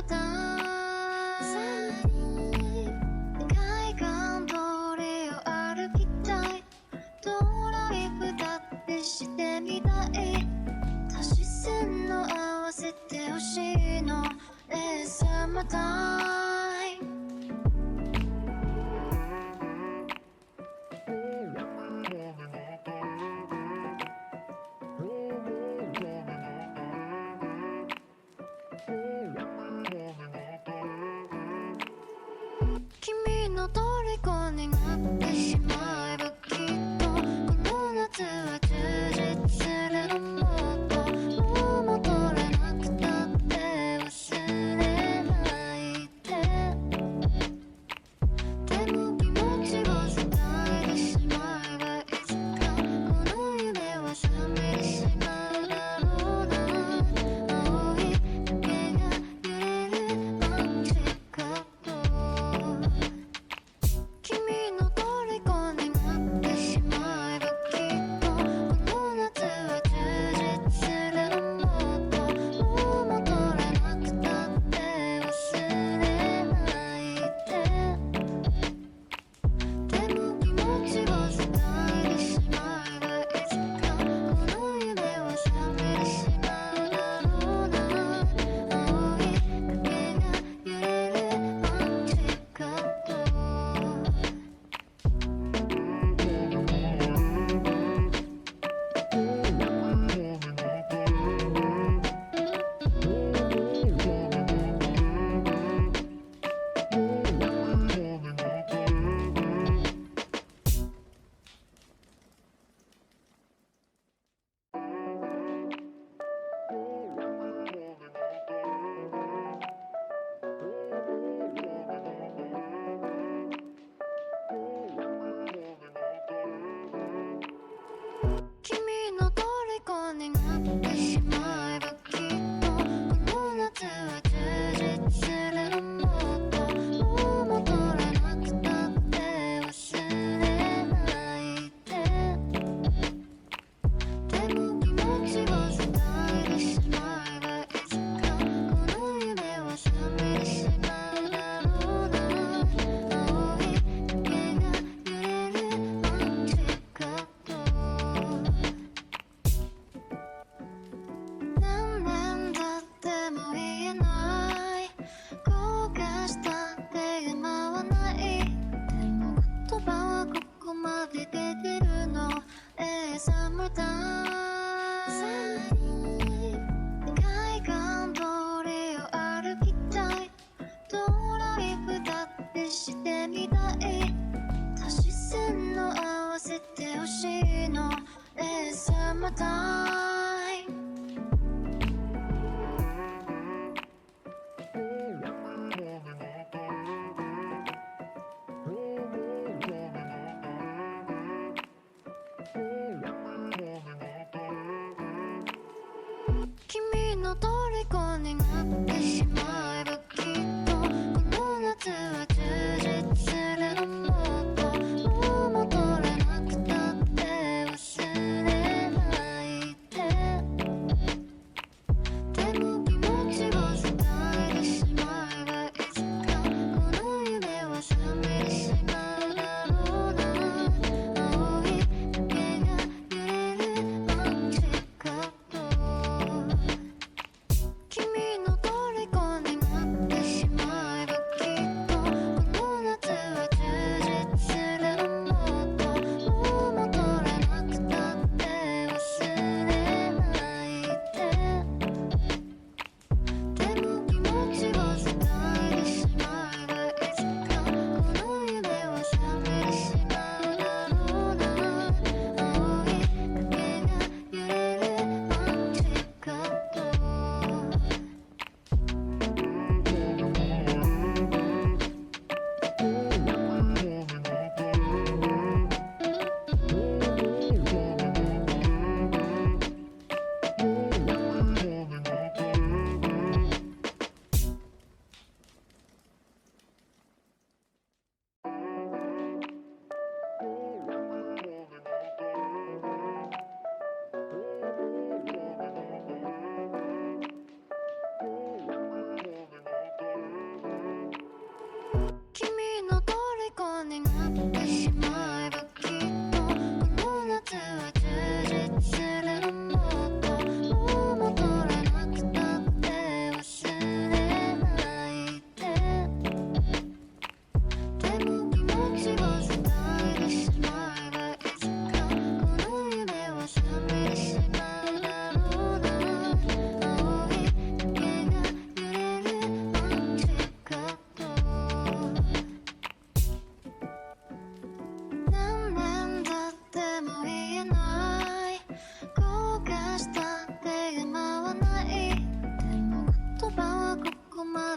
たい海岸通りを歩きたいドライブだってしてみたい足し線の合わせてほしいのレーサータイム君の虜になってしまえばきっとこの夏は充実するのもっともう戻れなくたって忘れないで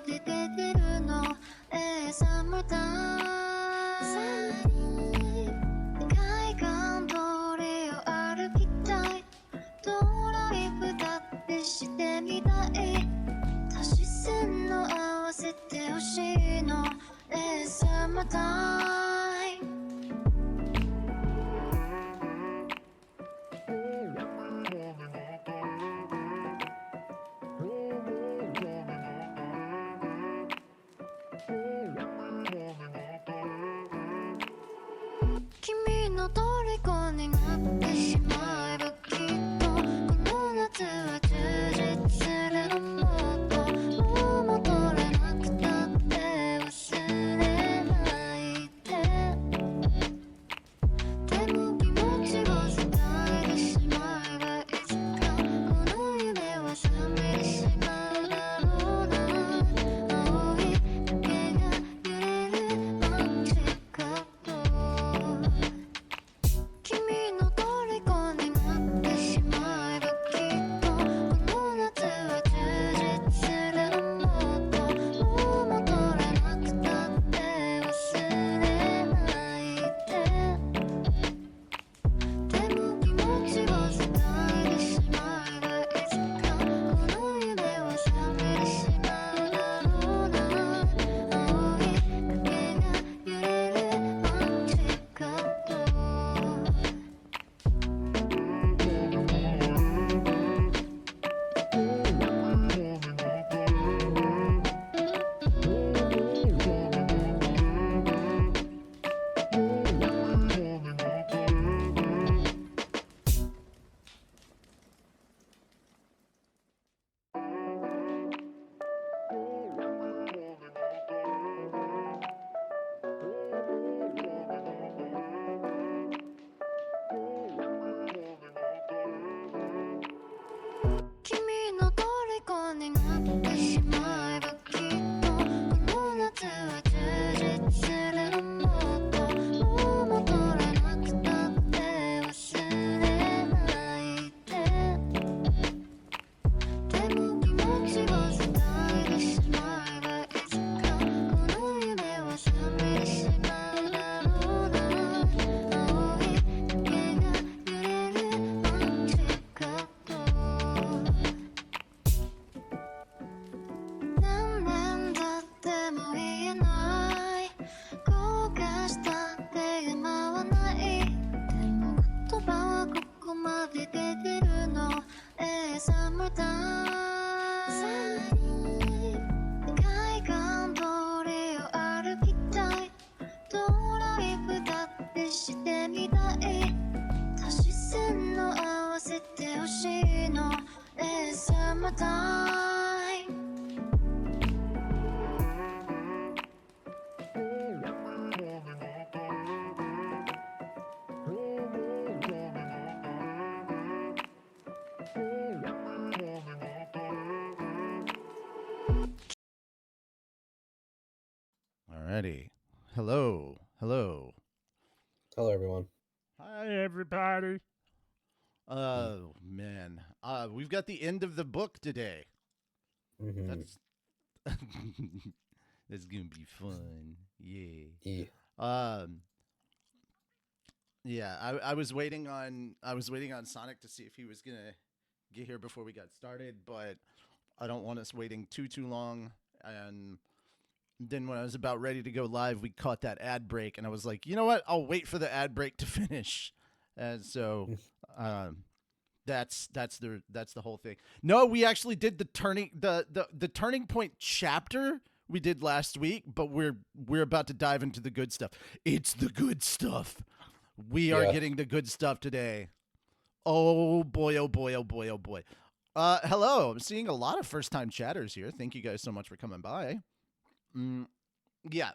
で出てるのサムタイム海岸通りを歩きたいドライブだってしてみたい足し線の合わせてほしいのサムタイム君の虜になってしまえばきっとこの夏は充実するのもっともう戻れなくたって忘れないでも気持ちを伝えてしまえばいつかこの夢は覚めてしまうだろうな青い影が揺れる街角君の虜になってしまえばきっとこの夏は充実するのもっともう戻れなくたって忘れないでも気持ちを伝えてしまえばいつかこの夢は覚めてしまうだろうな青い影が揺れる街角君の虜になってしまえばきっとこの夏は充実するのもっともう戻れなくたって忘れないでも気持ちを伝えてしまえばいつかこの夢は覚めてしまうだろうな青い影が揺れる街角何年経っても言えない後悔したって今はないでも言葉はここまで出てるのサムタイム海岸通りを歩きたいドライブだってしてみたい足し線の合わせてほしいのサムタイムAlrighty. Hello. Hello. Hello, everyone. Hi, everybody. Oh, man. We've got the end of the book today. Mm-hmm. That's that's gonna be fun. Yeah. Yeah. Yeah. I was waiting on Sonic to see if he was gonna get here before we got started, but I don't want us waiting too long. And then when I was about ready to go live, we caught that ad break, and I was like, you know what? I'll wait for the ad break to finish. And so, that's the whole thing. No, we actually did the turning point chapter we did last week, but we're about to dive into the good stuff. It's the good stuff. We are getting the good stuff today. Oh boy, oh boy, oh boy, oh boy. Hello. I'm seeing a lot of first-time chatters here. Thank you guys so much for coming by. Yeah.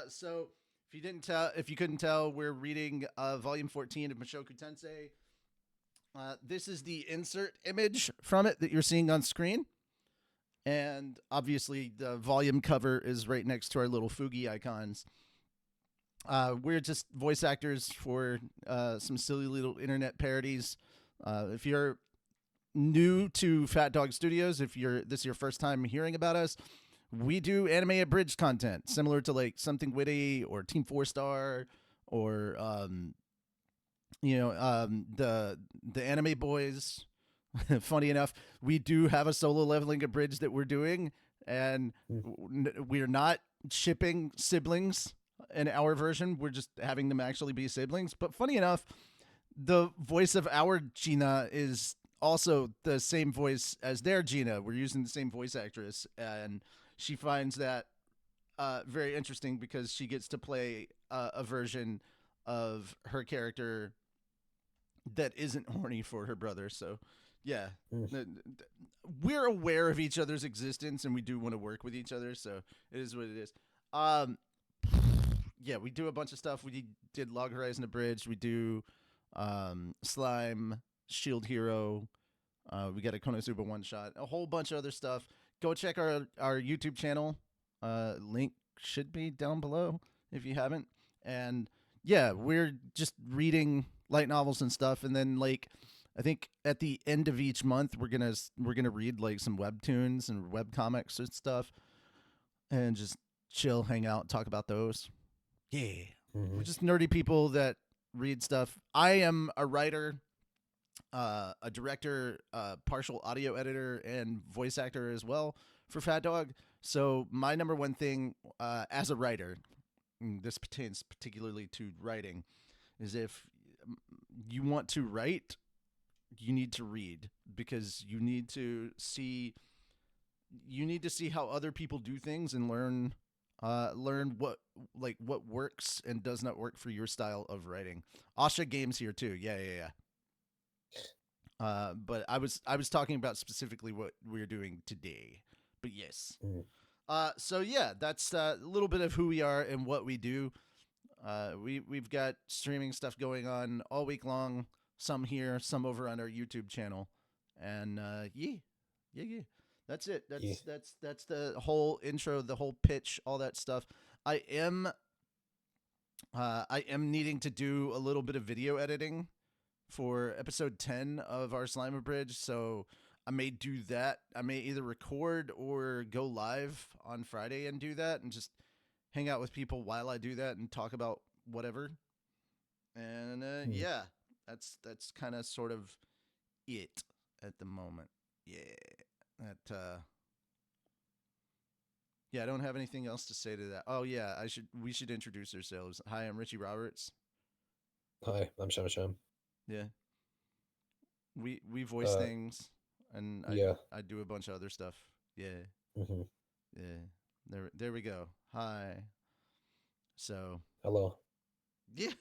So if you couldn't tell, we're reading volume 14 of Mushoku Tensei. This is the insert image from it that you're seeing on screen. And obviously the volume cover is right next to our little Fugi icons. We're just voice actors for some silly little internet parodies. If you're new to Fat Dog Studios, if this is your first time hearing about us, we do anime abridged content similar to like Something Witty or Team 4 Star or the anime boys. Funny enough, we do have a solo leveling abridged that we're doing, and we're not shipping siblings in our version. We're just having them actually be siblings. But funny enough, the voice of our Gina is also the same voice as their Gina. We're using the same voice actress, and she finds that very interesting because she gets to play a version of her character that isn't horny for her brother. So, yeah, we're aware of each other's existence, and we do want to work with each other. So it is what it is. Yeah, we do a bunch of stuff. We did Log Horizon Abridged. We do Slime, Shield Hero. We got a Konosuba one shot, a whole bunch of other stuff. Go check our YouTube channel. Link should be down below if you haven't. And yeah, we're just reading light novels and stuff, and then like I think at the end of each month we're gonna read like some webtoons and web comics and stuff, and just chill, hang out, talk about those. Yeah, we're just nerdy people that read stuff. I am a writer, a director, partial audio editor, and voice actor as well for Fat Dog. So my number one thing as a writer, and this pertains particularly to writing, is if you want to write, you need to read, because you need to see how other people do things and learn what works and does not work for your style of writing. Asha Games here too. Yeah. But I was talking about specifically what we're doing today. But yes. So yeah, that's a little bit of who we are and what we do. We've got streaming stuff going on all week long. Some here, some over on our YouTube channel, and yeah. That's it. That's the whole intro, the whole pitch, all that stuff. I am needing to do a little bit of video editing for episode 10 of our Slime Bridge, so I may do that. I may either record or go live on Friday and do that, and just hang out with people while I do that and talk about whatever. And yeah, that's kind of sort of it at the moment. Yeah. Yeah, I don't have anything else to say to that. Oh yeah, we should introduce ourselves. Hi, I'm Richie Roberts. Hi, I'm Sham Sham. Yeah. We voice things, and I do a bunch of other stuff. Yeah. Yeah. There we go. Hi. So hello. Yeah.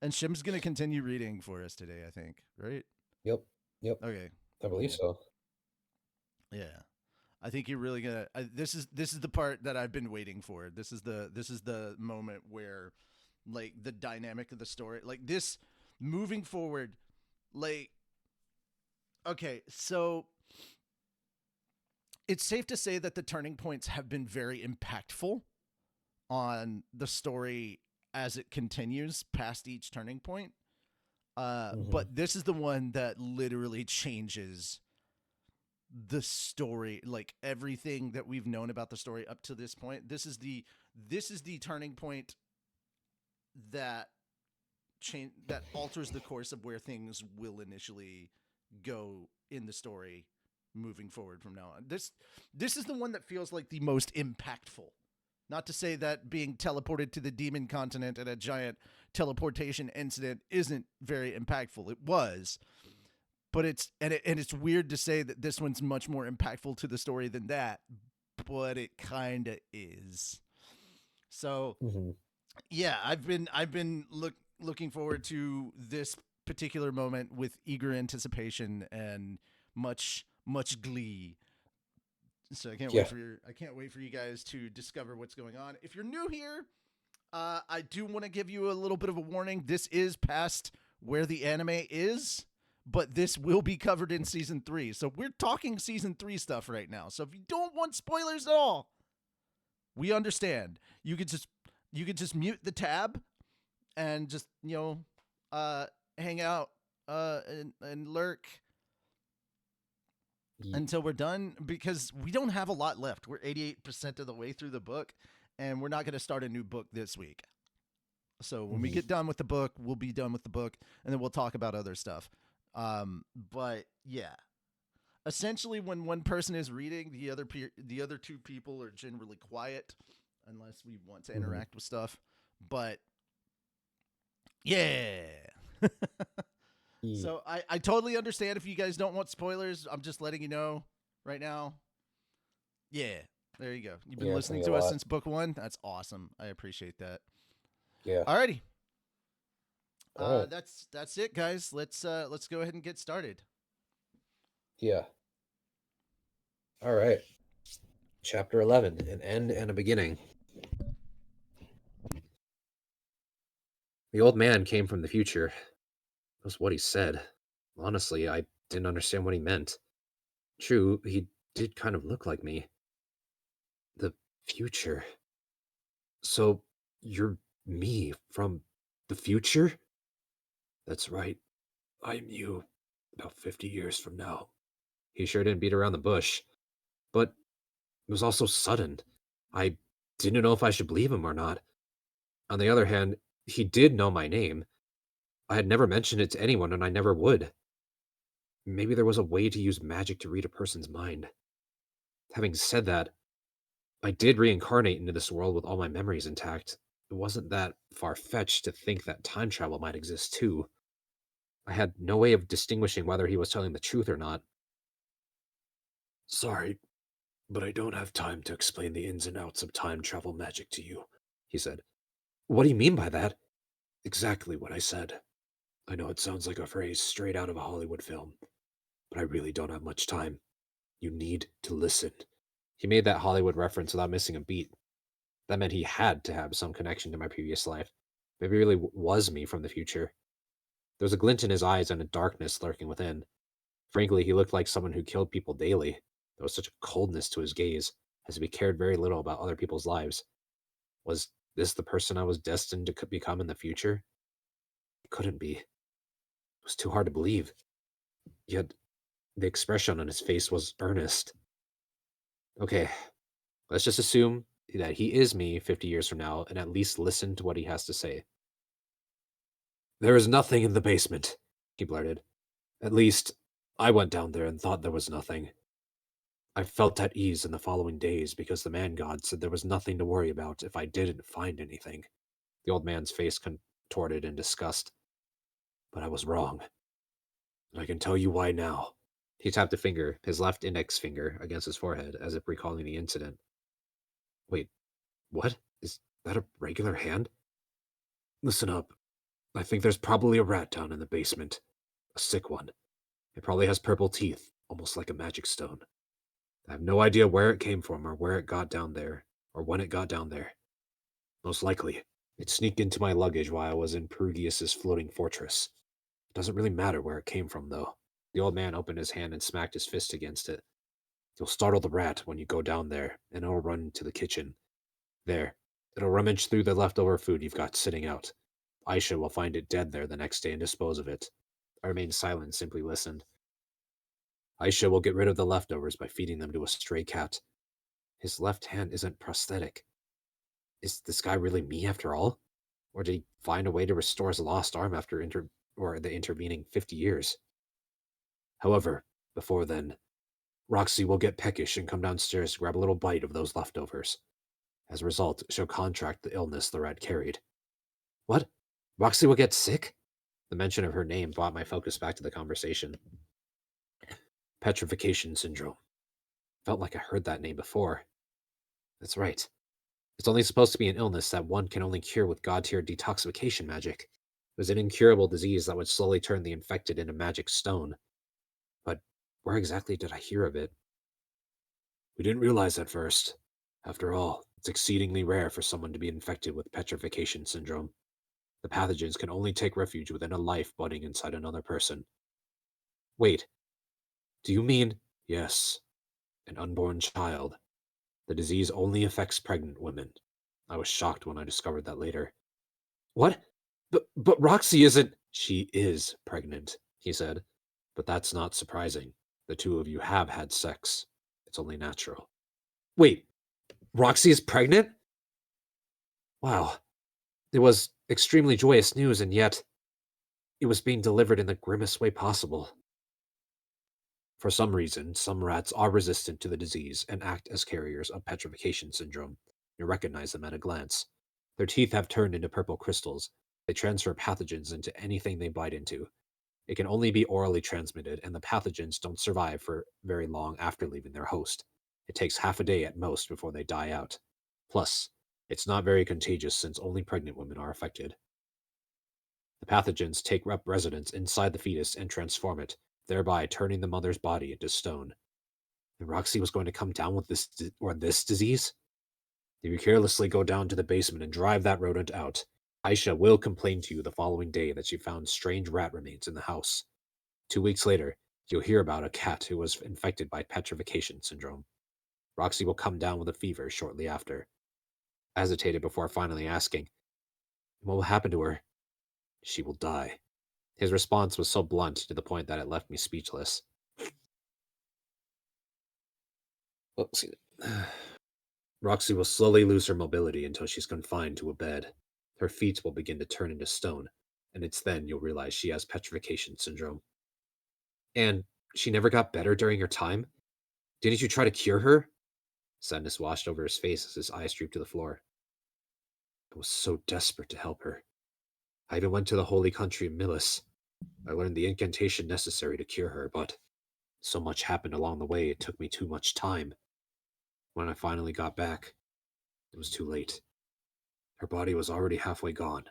And Shim's gonna continue reading for us today, I think, right? Yep. Okay. I believe so. Yeah. I think you're really gonna. This is the part that I've been waiting for. This is the moment where, like, the dynamic of the story, like this, moving forward, like, okay, so it's safe to say that the turning points have been very impactful on the story as it continues past each turning point. But this is the one that literally changes the story, like everything that we've known about the story up to this point. This is the turning point that alters the course of where things will initially go in the story moving forward from now on. This is the one that feels like the most impactful. Not to say that being teleported to the demon continent at a giant teleportation incident isn't very impactful. It was. But it's weird to say that this one's much more impactful to the story than that, but it kind of is. So, yeah, I've been looking forward to this particular moment with eager anticipation and much glee. So I can't wait for you guys to discover what's going on. If you're new here, I do want to give you a little bit of a warning. This is past where the anime is, but this will be covered in season 3. So we're talking season 3 stuff right now. So if you don't want spoilers at all, we understand. You could just mute the tab and just, hang out and lurk. until we're done because we don't have a lot left. We're 88% of the way through the book, and we're not going to start a new book this week. So when we get done with the book, we'll be done with the book, and then we'll talk about other stuff. But yeah, essentially, when one person is reading, the other two people are generally quiet, unless we want to interact with stuff. But yeah. So I totally understand if you guys don't want spoilers. I'm just letting you know right now. Yeah, there you go. You've been listening to us since book one. That's awesome. I appreciate that. Yeah. Alrighty. All right. That's it, guys. Let's go ahead and get started. Yeah. All right. Chapter 11, an end and a beginning. The old man came from the future. That was what he said. Honestly, I didn't understand what he meant. True, he did kind of look like me. The future. So, you're me from the future? That's right. I'm you about 50 years from now. He sure didn't beat around the bush. But it was also sudden. I didn't know if I should believe him or not. On the other hand, he did know my name. I had never mentioned it to anyone, and I never would. Maybe there was a way to use magic to read a person's mind. Having said that, I did reincarnate into this world with all my memories intact. It wasn't that far-fetched to think that time travel might exist too. I had no way of distinguishing whether he was telling the truth or not. Sorry, but I don't have time to explain the ins and outs of time travel magic to you, he said. What do you mean by that? Exactly what I said. I know it sounds like a phrase straight out of a Hollywood film, but I really don't have much time. You need to listen. He made that Hollywood reference without missing a beat. That meant he had to have some connection to my previous life. Maybe it really was me from the future. There was a glint in his eyes and a darkness lurking within. Frankly, he looked like someone who killed people daily. There was such a coldness to his gaze, as if he cared very little about other people's lives. Was this the person I was destined to become in the future? It couldn't be. It was too hard to believe. Yet, the expression on his face was earnest. Okay, let's just assume that he is me 50 years from now and at least listen to what he has to say. There is nothing in the basement, he blurted. At least, I went down there and thought there was nothing. I felt at ease in the following days because the man god said there was nothing to worry about if I didn't find anything. The old man's face contorted in disgust. But I was wrong. And I can tell you why now. He tapped a finger, his left index finger, against his forehead, as if recalling the incident. Wait, what? Is that a regular hand? Listen up. I think there's probably a rat down in the basement. A sick one. It probably has purple teeth, almost like a magic stone. I have no idea where it came from or where it got down there, or when it got down there. Most likely, it sneaked into my luggage while I was in Perugius's floating fortress. It doesn't really matter where it came from, though. The old man opened his hand and smacked his fist against it. You'll startle the rat when you go down there, and it'll run to the kitchen. There. It'll rummage through the leftover food you've got sitting out. Aisha will find it dead there the next day and dispose of it. I remained silent and simply listened. Aisha will get rid of the leftovers by feeding them to a stray cat. His left hand isn't prosthetic. Is this guy really me after all? Or did he find a way to restore his lost arm after the intervening 50 years? However, before then, Roxy will get peckish and come downstairs to grab a little bite of those leftovers. As a result, she'll contract the illness the rat carried. What? Roxy will get sick? The mention of her name brought my focus back to the conversation. Petrification syndrome. Felt like I heard that name before. That's right. It's only supposed to be an illness that one can only cure with god-tier detoxification magic. It was an incurable disease that would slowly turn the infected into magic stone. But where exactly did I hear of it? We didn't realize at first. After all, it's exceedingly rare for someone to be infected with petrification syndrome. The pathogens can only take refuge within a life budding inside another person. Wait, do you mean... Yes, an unborn child. The disease only affects pregnant women. I was shocked when I discovered that later. What? But Roxy isn't... She is pregnant, he said. But that's not surprising. The two of you have had sex. It's only natural. Wait, Roxy is pregnant? Wow. It was extremely joyous news, and yet it was being delivered in the grimmest way possible. For some reason, some rats are resistant to the disease and act as carriers of petrification syndrome. You recognize them at a glance. Their teeth have turned into purple crystals. They transfer pathogens into anything they bite into. It can only be orally transmitted, and the pathogens don't survive for very long after leaving their host. It takes half a day at most before they die out. Plus, it's not very contagious since only pregnant women are affected. The pathogens take up residence inside the fetus and transform it, thereby turning the mother's body into stone. And Roxy was going to come down with this disease? If you carelessly go down to the basement and drive that rodent out, Aisha will complain to you the following day that she found strange rat remains in the house. 2 weeks later, you'll hear about a cat who was infected by petrification syndrome. Roxy will come down with a fever shortly after. I hesitated before finally asking, "What will happen to her?" "She will die." His response was so blunt to the point that it left me speechless. Oh, excuse me. Roxy will slowly lose her mobility until she's confined to a bed. Her feet will begin to turn into stone, and it's then you'll realize she has petrification syndrome. And she never got better during her time? Didn't you try to cure her? Sadness washed over his face as his eyes drooped to the floor. I was so desperate to help her. I even went to the holy country of Milis. I learned the incantation necessary to cure her, but so much happened along the way it took me too much time. When I finally got back, it was too late. Her body was already halfway gone,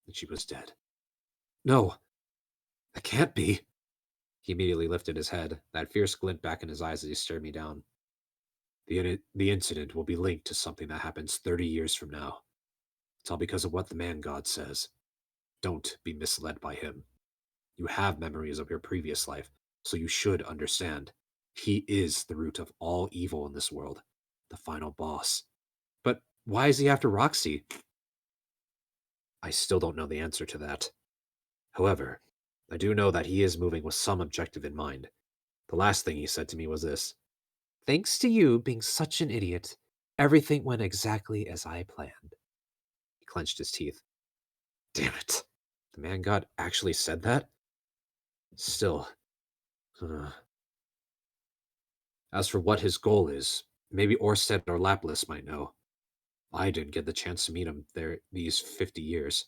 and she was dead. No, that can't be. He immediately lifted his head, that fierce glint back in his eyes as he stared me down. The incident will be linked to something that happens 30 years from now. It's all because of what the man god says. Don't be misled by him. You have memories of your previous life, so you should understand. He is the root of all evil in this world, the final boss. But why is he after Roxy? I still don't know the answer to that. However, I do know that he is moving with some objective in mind. The last thing he said to me was this: "Thanks to you being such an idiot, everything went exactly as I planned." He clenched his teeth. Damn it. The man god actually said that? Still. uh, As for what his goal is, maybe Orsted or Lapis might know. I didn't get the chance to meet him there these 50 years.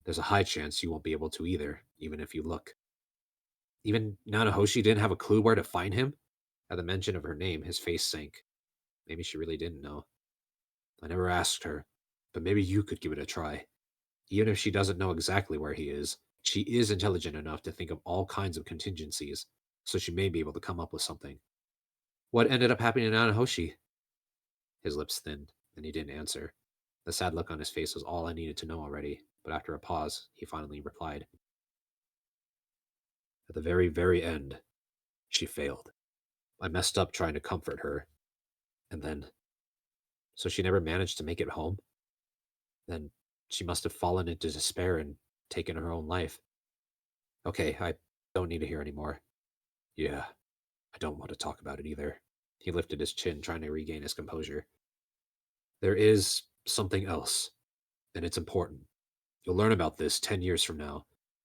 There's a high chance you won't be able to either, even if you look. Even Nanahoshi didn't have a clue where to find him? At the mention of her name, his face sank. Maybe she really didn't know. I never asked her, but maybe you could give it a try. Even if she doesn't know exactly where he is, she is intelligent enough to think of all kinds of contingencies, so she may be able to come up with something. What ended up happening to Nanahoshi? His lips thinned, and he didn't answer. The sad look on his face was all I needed to know already, but after a pause, he finally replied. At the very, very end, she failed. I messed up trying to comfort her. And then. So she never managed to make it home? Then she must have fallen into despair and taken her own life. Okay, I don't need to hear any more. Yeah, I don't want to talk about it either. He lifted his chin, trying to regain his composure. There is something else, and it's important. You'll learn about this 10 years from now,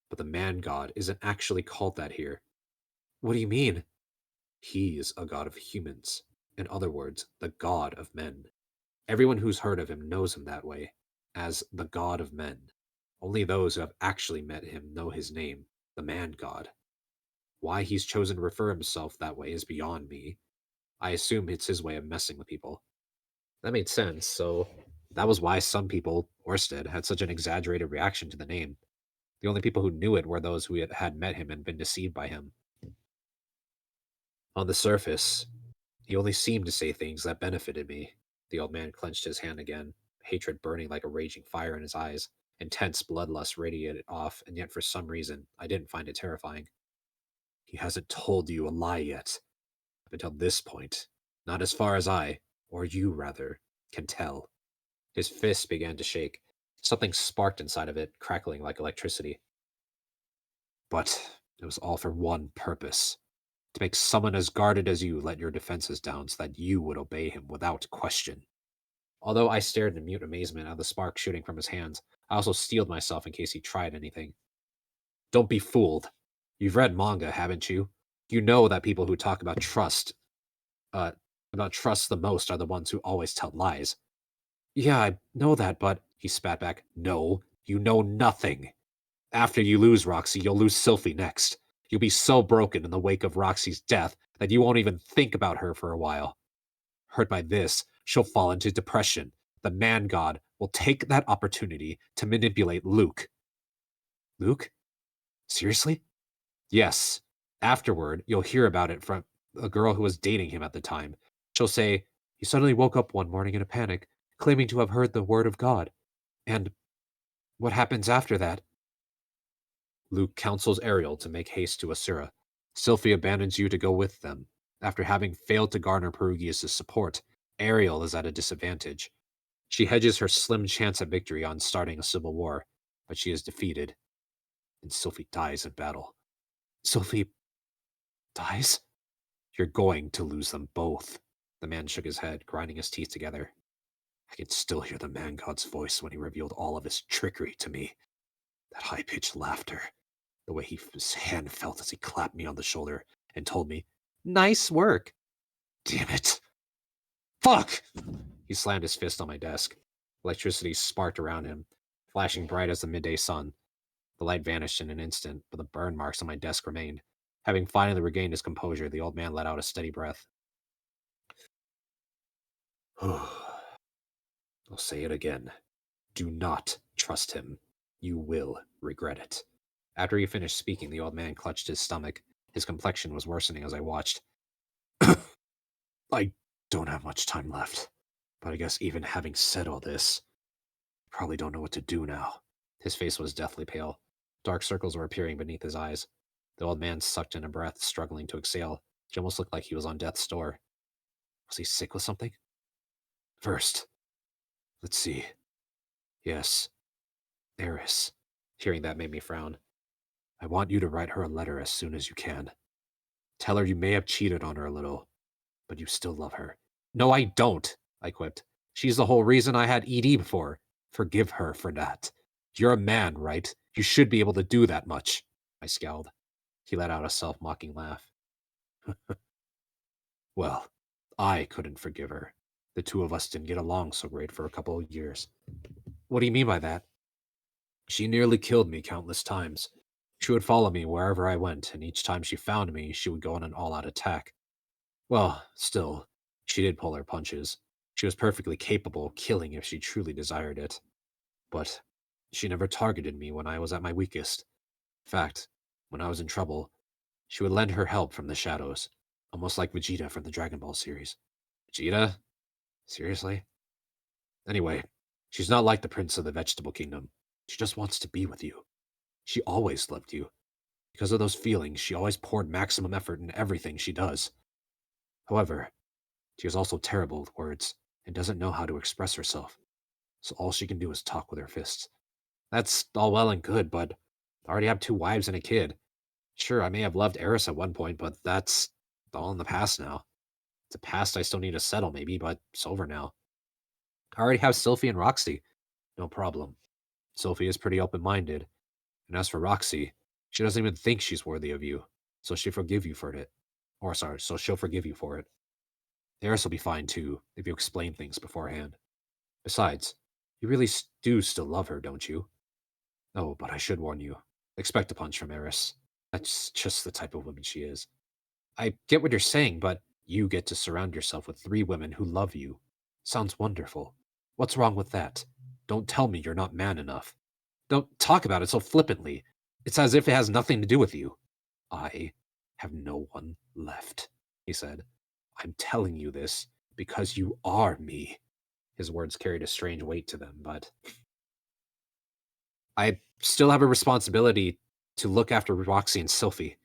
but the man god isn't actually called that here. What do you mean? He is a god of humans. In other words, the god of men. Everyone who's heard of him knows him that way, as the god of men. Only those who have actually met him know his name, the man god. Why he's chosen to refer himself that way is beyond me. I assume it's his way of messing with people. That made sense, so that was why some people, Orsted, had such an exaggerated reaction to the name. The only people who knew it were those who had met him and been deceived by him. On the surface, he only seemed to say things that benefited me. The old man clenched his hand again, hatred burning like a raging fire in his eyes. Intense bloodlust radiated off, and yet for some reason, I didn't find it terrifying. He hasn't told you a lie yet. Up until this point. Not as far as I, or you rather, can tell. His fist began to shake. Something sparked inside of it, crackling like electricity. But it was all for one purpose. To make someone as guarded as you let your defenses down so that you would obey him without question. Although I stared in mute amazement at the spark shooting from his hands, I also steeled myself in case he tried anything. Don't be fooled. You've read manga, haven't you? You know that people who talk uh, about trust the most are the ones who always tell lies. Yeah, I know that, but he spat back. No, you know nothing. After you lose Roxy, you'll lose Sylphie next. You'll be so broken in the wake of Roxy's death that you won't even think about her for a while. Hurt by this, she'll fall into depression. The man god will take that opportunity to manipulate Luke. Luke? Seriously? Yes. Afterward, you'll hear about it from a girl who was dating him at the time. She'll say, he suddenly woke up one morning in a panic, claiming to have heard the word of God. And what happens after that? Luke counsels Ariel to make haste to Asura. Sylphie abandons you to go with them. After having failed to garner Perugius' support, Ariel is at a disadvantage. She hedges her slim chance at victory on starting a civil war, but she is defeated, and Sylphie dies in battle. Sylphie dies? You're going to lose them both. The man shook his head, grinding his teeth together. I can still hear the man god's voice when he revealed all of his trickery to me. That high-pitched laughter, the way his hand felt as he clapped me on the shoulder and told me, "Nice work." Damn it. Fuck! He slammed his fist on my desk. Electricity sparked around him, flashing bright as the midday sun. The light vanished in an instant, but the burn marks on my desk remained. Having finally regained his composure, the old man let out a steady breath. I'll say it again. Do not trust him. You will regret it. After he finished speaking, the old man clutched his stomach. His complexion was worsening as I watched. I don't have much time left, but I guess even having said all this, I probably don't know what to do now. His face was deathly pale. Dark circles were appearing beneath his eyes. The old man sucked in a breath, struggling to exhale. He almost looked like he was on death's door. Was he sick with something? First, let's see. Yes, Eris. Hearing that made me frown. I want you to write her a letter as soon as you can. Tell her you may have cheated on her a little, but you still love her. No, I don't, I quipped. She's the whole reason I had ED before. Forgive her for that. You're a man, right? You should be able to do that much. I scowled. He let out a self-mocking laugh. Well, I couldn't forgive her. The two of us didn't get along so great for a couple of years. What do you mean by that? She nearly killed me countless times. She would follow me wherever I went, and each time she found me, she would go on an all-out attack. Well, still, she did pull her punches. She was perfectly capable of killing if she truly desired it. But she never targeted me when I was at my weakest. In fact, when I was in trouble, she would lend her help from the shadows, almost like Vegeta from the Dragon Ball series. Vegeta? Seriously? Anyway, she's not like the Prince of the Vegetable Kingdom. She just wants to be with you. She always loved you. Because of those feelings, she always poured maximum effort in everything she does. However, she is also terrible with words and doesn't know how to express herself, so all she can do is talk with her fists. That's all well and good, but I already have 2 wives and a kid. Sure, I may have loved Eris at one point, but that's all in the past now. It's a past I still need to settle, maybe, but it's over now. I already have Sylphie and Roxy. No problem. Sylphie is pretty open-minded, and as for Roxy, she doesn't even think she's worthy of you, so she'll forgive you for it. So she'll forgive you for it. Eris will be fine too, if you explain things beforehand. Besides, you really do still love her, don't you? Oh, but I should warn you. Expect a punch from Eris. That's just the type of woman she is. I get what you're saying, but you get to surround yourself with 3 women who love you. Sounds wonderful. What's wrong with that? Don't tell me you're not man enough. Don't talk about it so flippantly. It's as if it has nothing to do with you. I have no one left, he said. I'm telling you this because you are me. His words carried a strange weight to them, but I still have a responsibility to look after Roxy and Sylphie.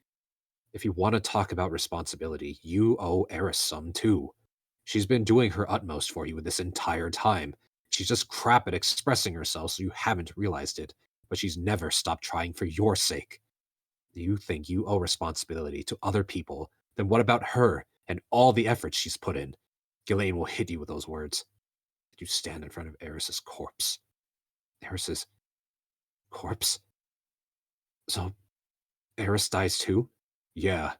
If you want to talk about responsibility, you owe Eris some too. She's been doing her utmost for you this entire time. She's just crap at expressing herself, so you haven't realized it, but she's never stopped trying for your sake. Do you think you owe responsibility to other people then what about her and all the effort she's put in? Ghislaine will hit you with those words. You stand in front of Eris's corpse. Eris's corpse? So Eris dies too? Yeah,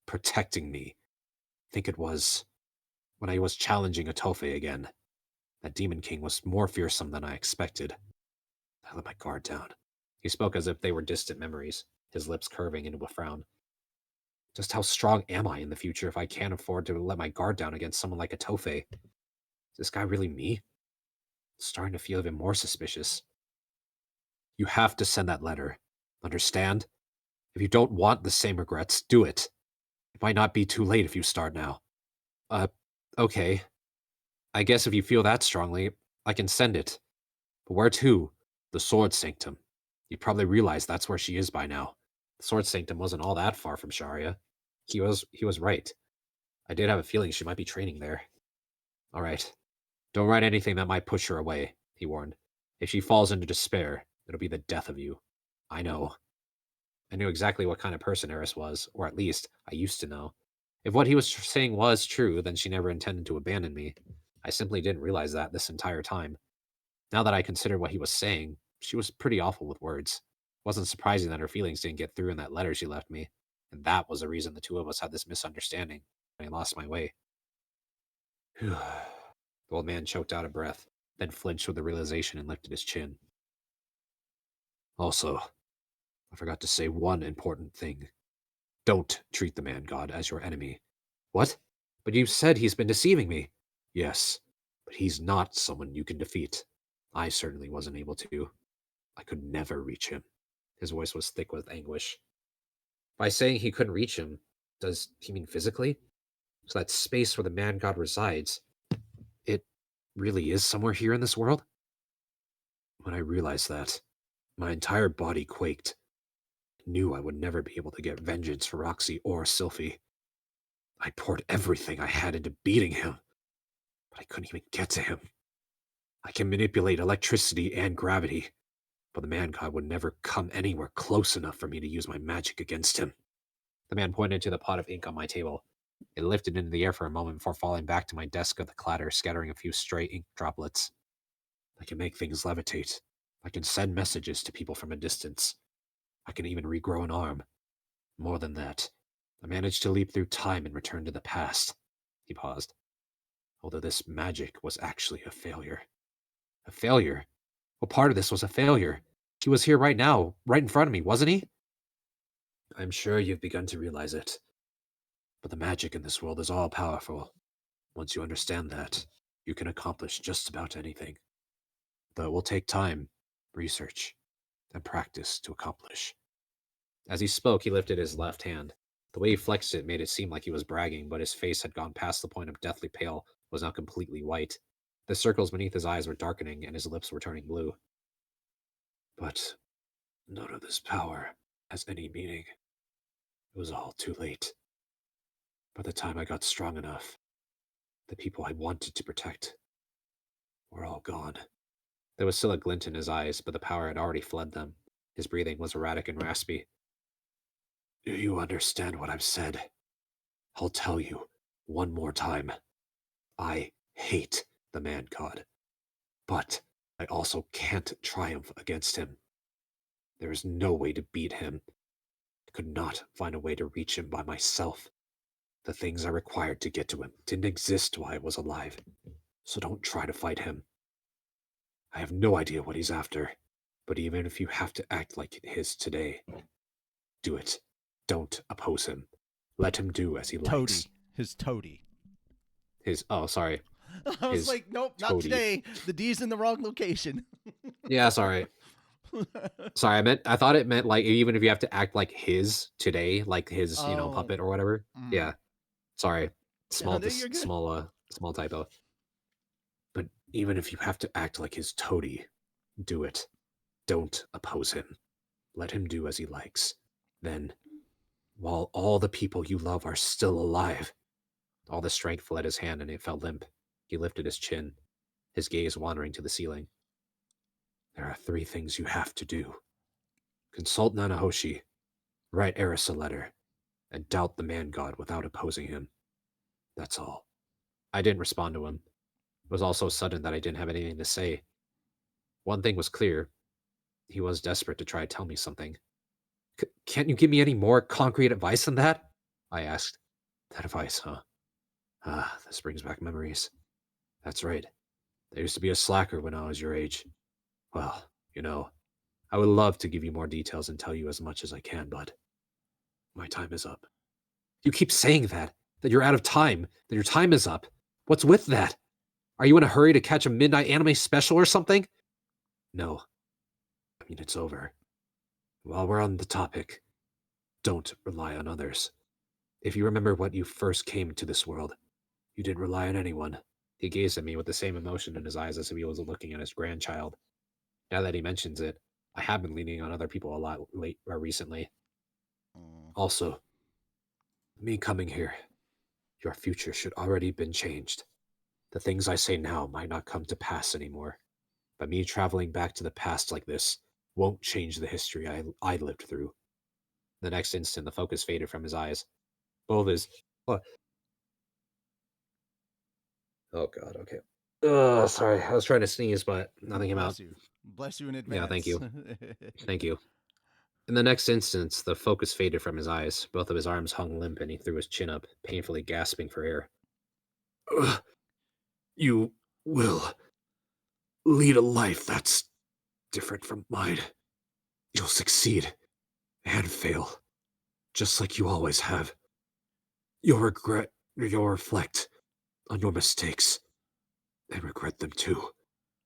protecting me. Think it was when I was challenging Atofe again. That Demon King was more fearsome than I expected. I let my guard down. He spoke as if they were distant memories, his lips curving into a frown. Just how strong am I in the future if I can't afford to let my guard down against someone like Atofe? Is this guy really me? Starting to feel even more suspicious. You have to send that letter. Understand? If you don't want the same regrets, do it. It might not be too late if you start now. Uh, okay. I guess if you feel that strongly, I can send it. But where to? The Sword Sanctum. You probably realize that's where she is by now. The Sword Sanctum wasn't all that far from Sharia. He was right. I did have a feeling she might be training there. All right. Don't write anything that might push her away, he warned. If she falls into despair, it'll be the death of you. I know. I knew exactly what kind of person Eris was, or at least I used to know. If what he was saying was true, then she never intended to abandon me. I simply didn't realize that this entire time. Now that I consider what he was saying, she was pretty awful with words. It wasn't surprising that her feelings didn't get through in that letter she left me, and that was the reason the two of us had this misunderstanding. I lost my way. The old man choked out a breath, then flinched with the realization and lifted his chin. Also, I forgot to say one important thing. Don't treat the man god as your enemy. What? But you said he's been deceiving me. Yes, but he's not someone you can defeat. I certainly wasn't able to. I could never reach him. His voice was thick with anguish. By saying he couldn't reach him, does he mean physically? So that space where the man god resides, it really is somewhere here in this world? When I realized that, my entire body quaked. I knew I would never be able to get vengeance for Roxy or Sylphie. I poured everything I had into beating him, but I couldn't even get to him. I can manipulate electricity and gravity, but the man god would never come anywhere close enough for me to use my magic against him. The man pointed to the pot of ink on my table. It lifted into the air for a moment before falling back to my desk with a clatter, scattering a few stray ink droplets. I can make things levitate. I can send messages to people from a distance. I can even regrow an arm. More than that, I managed to leap through time and return to the past. He paused. Although this magic was actually a failure. A failure? Well, part of this was a failure. He was here right now, right in front of me, wasn't he? I'm sure you've begun to realize it. But the magic in this world is all powerful. Once you understand that, you can accomplish just about anything. Though it will take time, research, and practice to accomplish. As he spoke, he lifted his left hand. The way he flexed it made it seem like he was bragging, but his face had gone past the point of deathly pale, was now completely white. The circles beneath his eyes were darkening, and his lips were turning blue. But none of this power has any meaning. It was all too late. By the time I got strong enough, the people I wanted to protect were all gone. There was still a glint in his eyes, but the power had already fled them. His breathing was erratic and raspy. Do you understand what I've said? I'll tell you one more time. I hate the man god. But I also can't triumph against him. There is no way to beat him. I could not find a way to reach him by myself. The things I required to get to him didn't exist while I was alive. So don't try to fight him. I have no idea what he's after, but even if you have to act like his today, do it. Don't oppose him. Let him do as he likes. Toady. His toady. Sorry. I was His like, nope, not toady. today. The D's in the wrong location. Yeah, sorry. Sorry, I thought it meant like even if you have to act like his today, like his, Oh. puppet or whatever. Yeah. Sorry. No, you're good. Small typo. But even if you have to act like his toady, do it. Don't oppose him. Let him do as he likes. Then, while all the people you love are still alive, all the strength fled his hand and it felt limp. He lifted his chin, his gaze wandering to the ceiling. There are 3 things you have to do. Consult Nanahoshi. Write Eris a letter. and doubt the man god without opposing him. That's all. I didn't respond to him. It was all so sudden that I didn't have anything to say. One thing was clear. He was desperate to try to tell me something. Can't you give me any more concrete advice than that? I asked. That advice, huh? Ah, this brings back memories. That's right. I used to be a slacker when I was your age. Well, I would love to give you more details and tell you as much as I can, but my time is up. You keep saying that you're out of time, that your time is up. What's with that? Are you in a hurry to catch a midnight anime special or something? No. I mean, it's over. While we're on the topic, don't rely on others. If you remember what you first came to this world, you didn't rely on anyone. He gazed at me with the same emotion in his eyes as if he was looking at his grandchild. Now that he mentions it, I have been leaning on other people a lot recently. Mm. Also, me coming here, your future should already been changed. The things I say now might not come to pass anymore, but me traveling back to the past like this won't change the history I lived through. The next instant, the focus faded from his eyes. Both his... Oh, oh God, okay. Sorry, I was trying to sneeze, but nothing came out. Bless you. Bless you in advance. Yeah, thank you. Thank you. In the next instant, the focus faded from his eyes. Both of his arms hung limp, and he threw his chin up, painfully gasping for air. You will lead a life that's different from mine. You'll succeed and fail, just like you always have. You'll reflect on your mistakes and regret them too.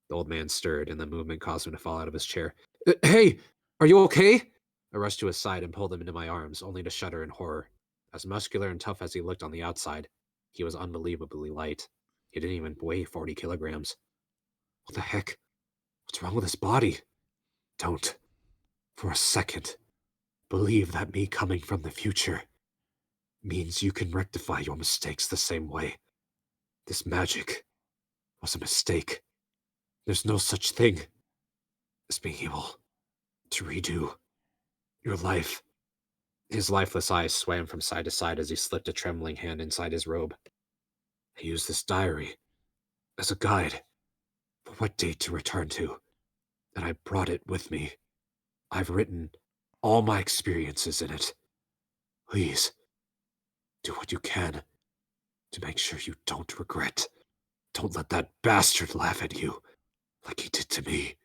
The old man stirred, and the movement caused him to fall out of his chair. Hey, are you okay? I rushed to his side and pulled him into my arms, only to shudder in horror. As muscular and tough as he looked on the outside, he was unbelievably light. He didn't even weigh 40 kilograms. What the heck? What's wrong with his body? Don't, for a second, believe that me coming from the future means you can rectify your mistakes the same way. This magic was a mistake. There's no such thing as being able to redo your life. His lifeless eyes swam from side to side as he slipped a trembling hand inside his robe. I used this diary as a guide for what date to return to, and I brought it with me. I've written all my experiences in it. Please, do what you can to make sure you don't regret. Don't let that bastard laugh at you like he did to me.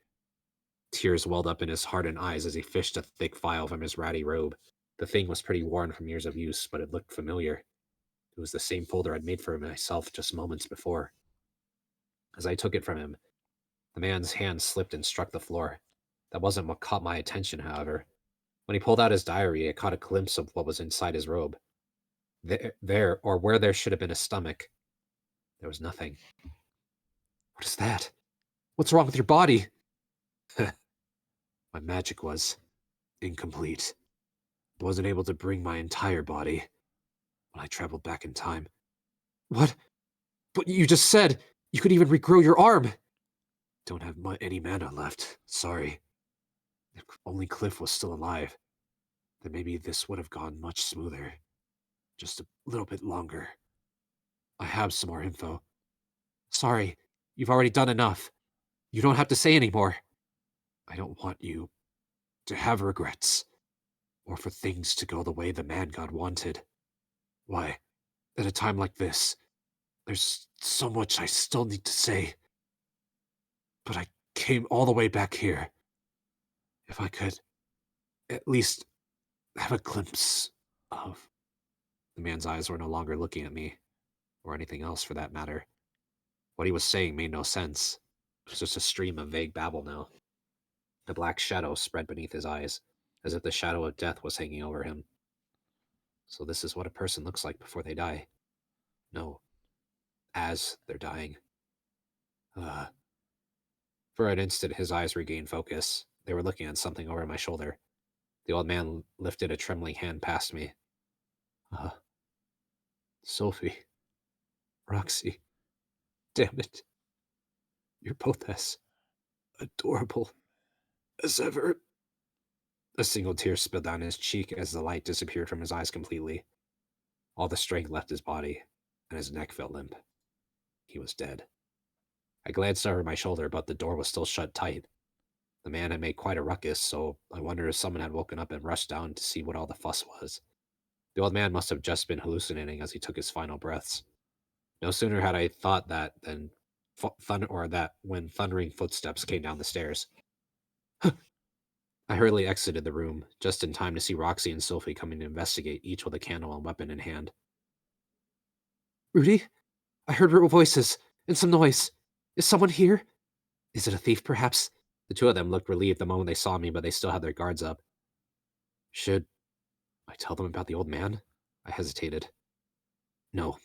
Tears welled up in his hardened eyes as he fished a thick file from his ratty robe. The thing was pretty worn from years of use, but it looked familiar. It was the same folder I'd made for myself just moments before. As I took it from him, the man's hand slipped and struck the floor. That wasn't what caught my attention, however. When he pulled out his diary, I caught a glimpse of what was inside his robe. There, or where there should have been a stomach, there was nothing. What is that? What's wrong with your body? My magic was incomplete. I wasn't able to bring my entire body when I traveled back in time. What? But you just said you could even regrow your arm. Don't have any mana left. Sorry. If only Cliff was still alive, then maybe this would have gone much smoother. Just a little bit longer. I have some more info. Sorry, you've already done enough. You don't have to say anymore. I don't want you to have regrets, or for things to go the way the man God wanted. Why, at a time like this, there's so much I still need to say. But I came all the way back here. If I could at least have a glimpse of... The man's eyes were no longer looking at me, or anything else for that matter. What he was saying made no sense. It was just a stream of vague babble now. A black shadow spread beneath his eyes, as if the shadow of death was hanging over him. So this is what a person looks like before they die. No, as they're dying. For an instant, his eyes regained focus. They were looking at something over my shoulder. The old man lifted a trembling hand past me. Sophie. Roxy. Damn it. You're both as adorable as ever. A single tear spilled down his cheek as the light disappeared from his eyes completely. All the strength left his body, and his neck felt limp. He was dead. I glanced over my shoulder, but the door was still shut tight. The man had made quite a ruckus, so I wondered if someone had woken up and rushed down to see what all the fuss was. The old man must have just been hallucinating as he took his final breaths. No sooner had I thought that than when thundering footsteps came down the stairs. I hurriedly exited the room, just in time to see Roxy and Sophie coming to investigate, each with a candle and weapon in hand. Rudy? I heard voices and some noise. Is someone here? Is it a thief, perhaps? The two of them looked relieved the moment they saw me, but they still had their guards up. Should I tell them about the old man? I hesitated. No,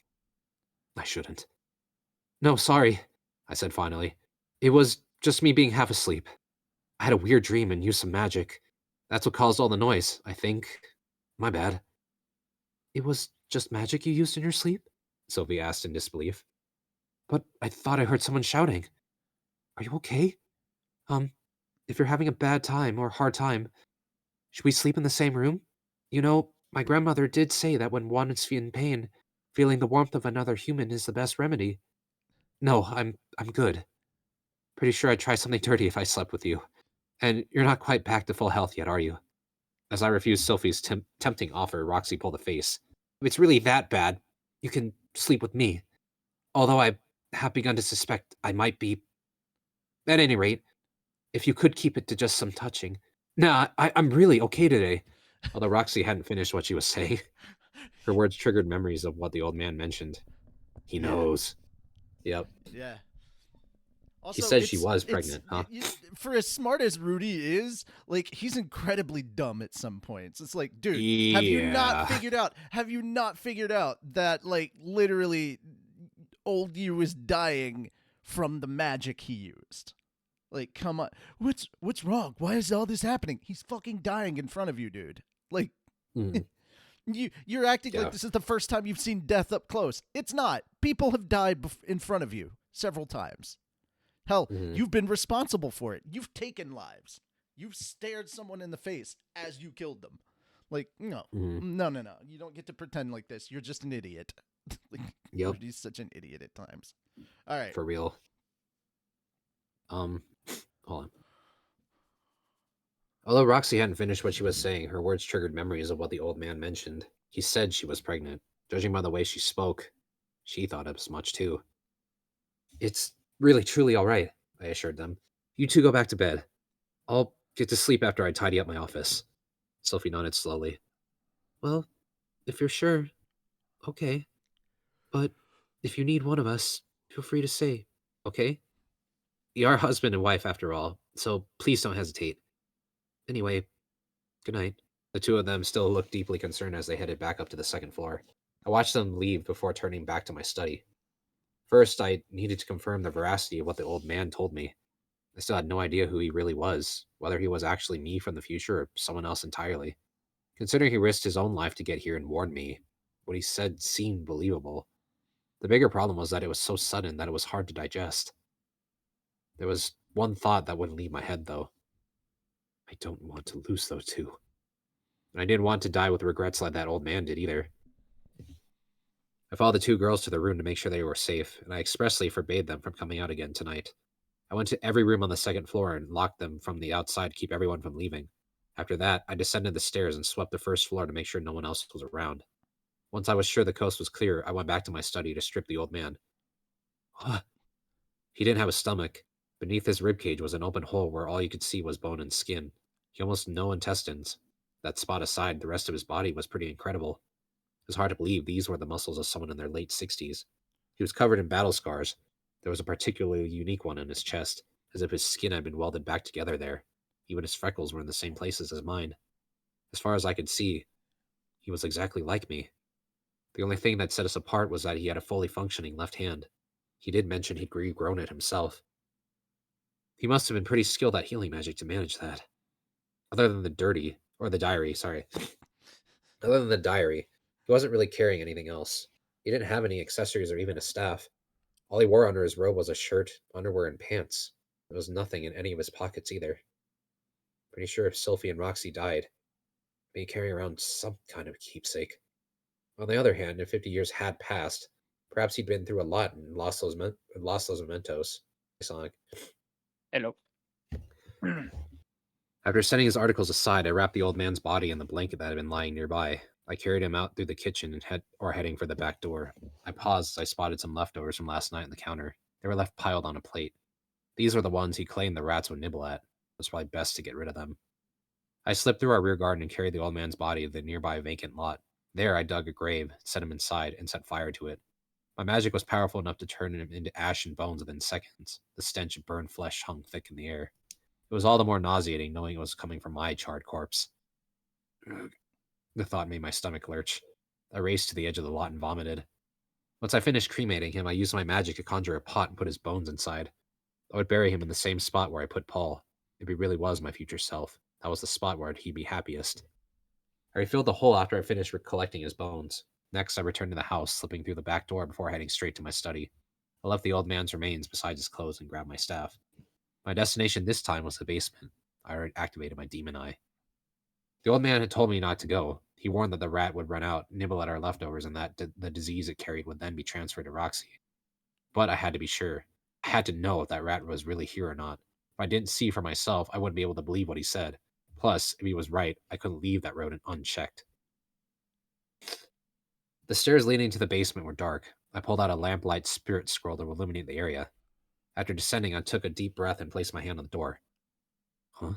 I shouldn't. No, sorry, I said finally. It was just me being half asleep. I had a weird dream and used some magic. That's what caused all the noise, I think. My bad. It was just magic you used in your sleep? Sophie asked in disbelief. But I thought I heard someone shouting. Are you okay? Um, if you're having a bad time or hard time, should we sleep in the same room? You know, my grandmother did say that when one is in pain, feeling the warmth of another human is the best remedy. No, I'm good. Pretty sure I'd try something dirty if I slept with you. And you're not quite back to full health yet, are you? As I refused Sophie's tempting offer, Roxy pulled a face. If it's really that bad, you can sleep with me. Although I have begun to suspect I might be. At any rate, if you could keep it to just some touching. Nah, I'm really okay today. Although Roxy hadn't finished what she was saying, her words triggered memories of what the old man mentioned. He Yeah. knows. Yep. Yeah. He Also, said she was pregnant, huh? for as smart as Rudy is, like he's incredibly dumb at some points. It's like, dude, have you not Yeah. figured out? Have you not figured out that like literally, old you is dying from the magic he used? Like, come on, what's wrong? Why is all this happening? He's fucking dying in front of you, dude. Like, Mhm. you're acting like Yeah. this is the first time you've seen death up close. It's not. People have died in front of you several times. Hell, Mhm. you've been responsible for it. You've taken lives. You've stared someone in the face as you killed them. Like, no. Mhm. No. You don't get to pretend like this. You're just an idiot. Like, Yep. Rudy's such an idiot at times. All right. For real. Hold on. Although Roxy hadn't finished what she was saying, her words triggered memories of what the old man mentioned. He said she was pregnant. Judging by the way she spoke, she thought as much too. It's really, truly all right, I assured them. You two go back to bed. I'll get to sleep after I tidy up my office. Sophie nodded slowly. Well, if you're sure, okay. But if you need one of us, feel free to say, okay? You are husband and wife after all, so please don't hesitate. Anyway, good night. The two of them still looked deeply concerned as they headed back up to the second floor. I watched them leave before turning back to my study. First, I needed to confirm the veracity of what the old man told me. I still had no idea who he really was, whether he was actually me from the future or someone else entirely. Considering he risked his own life to get here and warn me, what he said seemed believable. The bigger problem was that it was so sudden that it was hard to digest. There was one thought that wouldn't leave my head, though. I don't want to lose those two. And I didn't want to die with regrets like that old man did either. I followed the two girls to their room to make sure they were safe, and I expressly forbade them from coming out again tonight. I went to every room on the second floor and locked them from the outside to keep everyone from leaving. After that, I descended the stairs and swept the first floor to make sure no one else was around. Once I was sure the coast was clear, I went back to my study to strip the old man. Huh. He didn't have a stomach. Beneath his ribcage was an open hole where all you could see was bone and skin. He almost no intestines. That spot aside, the rest of his body was pretty incredible. It was hard to believe these were the muscles of someone in their late 60s. He was covered in battle scars. There was a particularly unique one in his chest, as if his skin had been welded back together there. Even his freckles were in the same places as mine. As far as I could see, he was exactly like me. The only thing that set us apart was that he had a fully functioning left hand. He did mention he'd regrown it himself. He must have been pretty skilled at healing magic to manage that. Other than the diary, sorry. Other than the diary, he wasn't really carrying anything else. He didn't have any accessories or even a staff. All he wore under his robe was a shirt, underwear, and pants. There was nothing in any of his pockets either. Pretty sure if Sophie and Roxy died, may carry around some kind of keepsake. On the other hand, if 50 years had passed, perhaps he'd been through a lot and lost those mementos. Sonic. Hello. After setting his articles aside, I wrapped the old man's body in the blanket that had been lying nearby. I carried him out through the kitchen and heading for the back door. I paused as I spotted some leftovers from last night on the counter. They were left piled on a plate. These were the ones he claimed the rats would nibble at. It was probably best to get rid of them. I slipped through our rear garden and carried the old man's body to the nearby vacant lot. There, I dug a grave, set him inside, and set fire to it. My magic was powerful enough to turn him into ash and bones within seconds. The stench of burned flesh hung thick in the air. It was all the more nauseating knowing it was coming from my charred corpse. Ugh. The thought made my stomach lurch. I raced to the edge of the lot and vomited. Once I finished cremating him, I used my magic to conjure a pot and put his bones inside. I would bury him in the same spot where I put Paul. If he really was my future self, that was the spot where he'd be happiest. I refilled the hole after I finished collecting his bones. Next, I returned to the house, slipping through the back door before heading straight to my study. I left the old man's remains beside his clothes and grabbed my staff. My destination this time was the basement. I already activated my demon eye. The old man had told me not to go. He warned that the rat would run out, nibble at our leftovers, and that the disease it carried would then be transferred to Roxy. But I had to be sure. I had to know if that rat was really here or not. If I didn't see for myself, I wouldn't be able to believe what he said. Plus, if he was right, I couldn't leave that rodent unchecked. The stairs leading to the basement were dark. I pulled out a lamplight spirit scroll to illuminate the area. After descending, I took a deep breath and placed my hand on the door. Huh?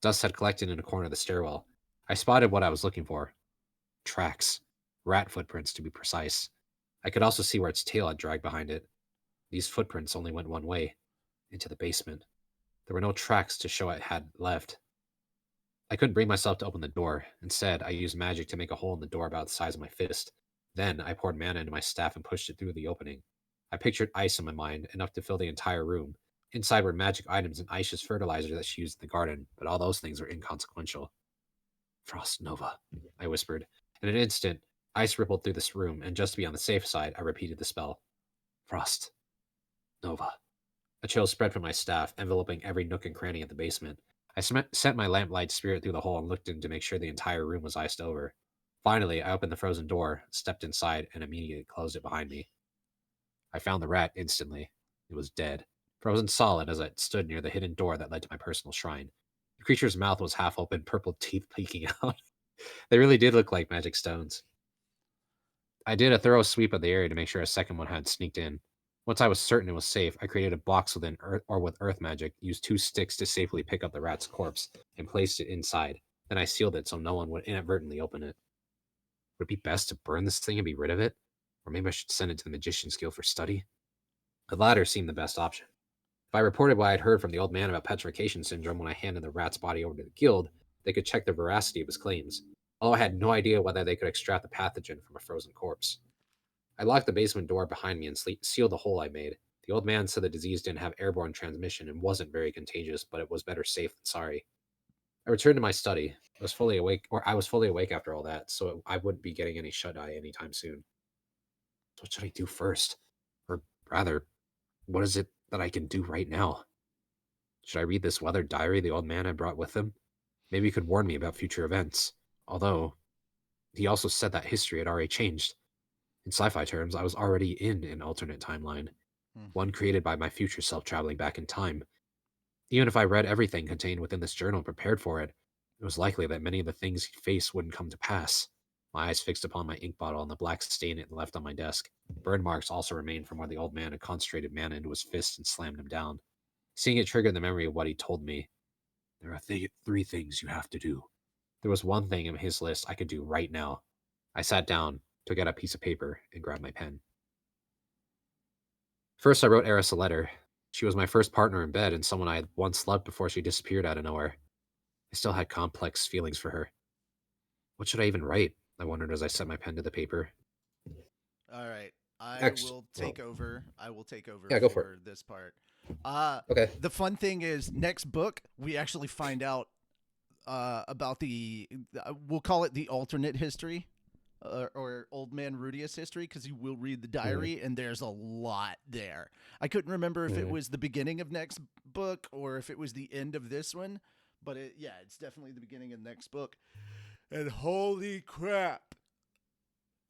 Dust had collected in a corner of the stairwell. I spotted what I was looking for. Tracks. Rat footprints, to be precise. I could also see where its tail had dragged behind it. These footprints only went one way, into the basement. There were no tracks to show it had left. I couldn't bring myself to open the door. Instead, I used magic to make a hole in the door about the size of my fist. Then, I poured mana into my staff and pushed it through the opening. I pictured ice in my mind, enough to fill the entire room. Inside were magic items and Aisha's fertilizer that she used in the garden, but all those things were inconsequential. Frost Nova, I whispered. In an instant, ice rippled through this room, and just to be on the safe side, I repeated the spell. Frost Nova. A chill spread from my staff, enveloping every nook and cranny of the basement. I sent my lamplight spirit through the hole and looked in to make sure the entire room was iced over. Finally, I opened the frozen door, stepped inside, and immediately closed it behind me. I found the rat instantly. It was dead, frozen solid as it stood near the hidden door that led to my personal shrine. The creature's mouth was half open, purple teeth peeking out. They really did look like magic stones. I did a thorough sweep of the area to make sure a second one hadn't sneaked in. Once I was certain it was safe, I created a box with earth magic, used 2 sticks to safely pick up the rat's corpse, and placed it inside. Then I sealed it so no one would inadvertently open it. Would it be best to burn this thing and be rid of it? Or maybe I should send it to the Magician's Guild for study? The latter seemed the best option. If I reported what I had heard from the old man about petrification syndrome when I handed the rat's body over to the guild, they could check the veracity of his claims, although I had no idea whether they could extract the pathogen from a frozen corpse. I locked the basement door behind me and sealed the hole I made. The old man said the disease didn't have airborne transmission and wasn't very contagious, but it was better safe than sorry. I returned to my study. I was fully awake after all that, so I wouldn't be getting any shut-eye anytime soon. So what should I do first? Or rather, what is it that I can do right now? Should I read this weathered diary the old man had brought with him? Maybe he could warn me about future events. Although, he also said that history had already changed. In sci-fi terms, I was already in an alternate timeline, one created by my future self traveling back in time. Even if I read everything contained within this journal and prepared for it, it was likely that many of the things he'd face wouldn't come to pass. My eyes fixed upon my ink bottle and the black stain it left on my desk. Burn marks also remained from where the old man had concentrated mana into his fist and slammed him down. Seeing it triggered the memory of what he told me. There are 3 things you have to do. There was one thing in his list I could do right now. I sat down, took out a piece of paper, and grabbed my pen. First, I wrote Eris a letter. She was my first partner in bed and someone I had once loved before she disappeared out of nowhere. I still had complex feelings for her. What should I even write? I wondered as I set my pen to the paper. All right. Actually, Will take over. I will take over Yeah, go for it. this part. Okay. The fun thing is, next book we actually find out about the we'll call it the alternate history, or Old Man Rudius history, because you will read the diary and there's a lot there. I couldn't remember if it was the beginning of next book or if it was the end of this one, But it's definitely the beginning of the next book. And holy crap,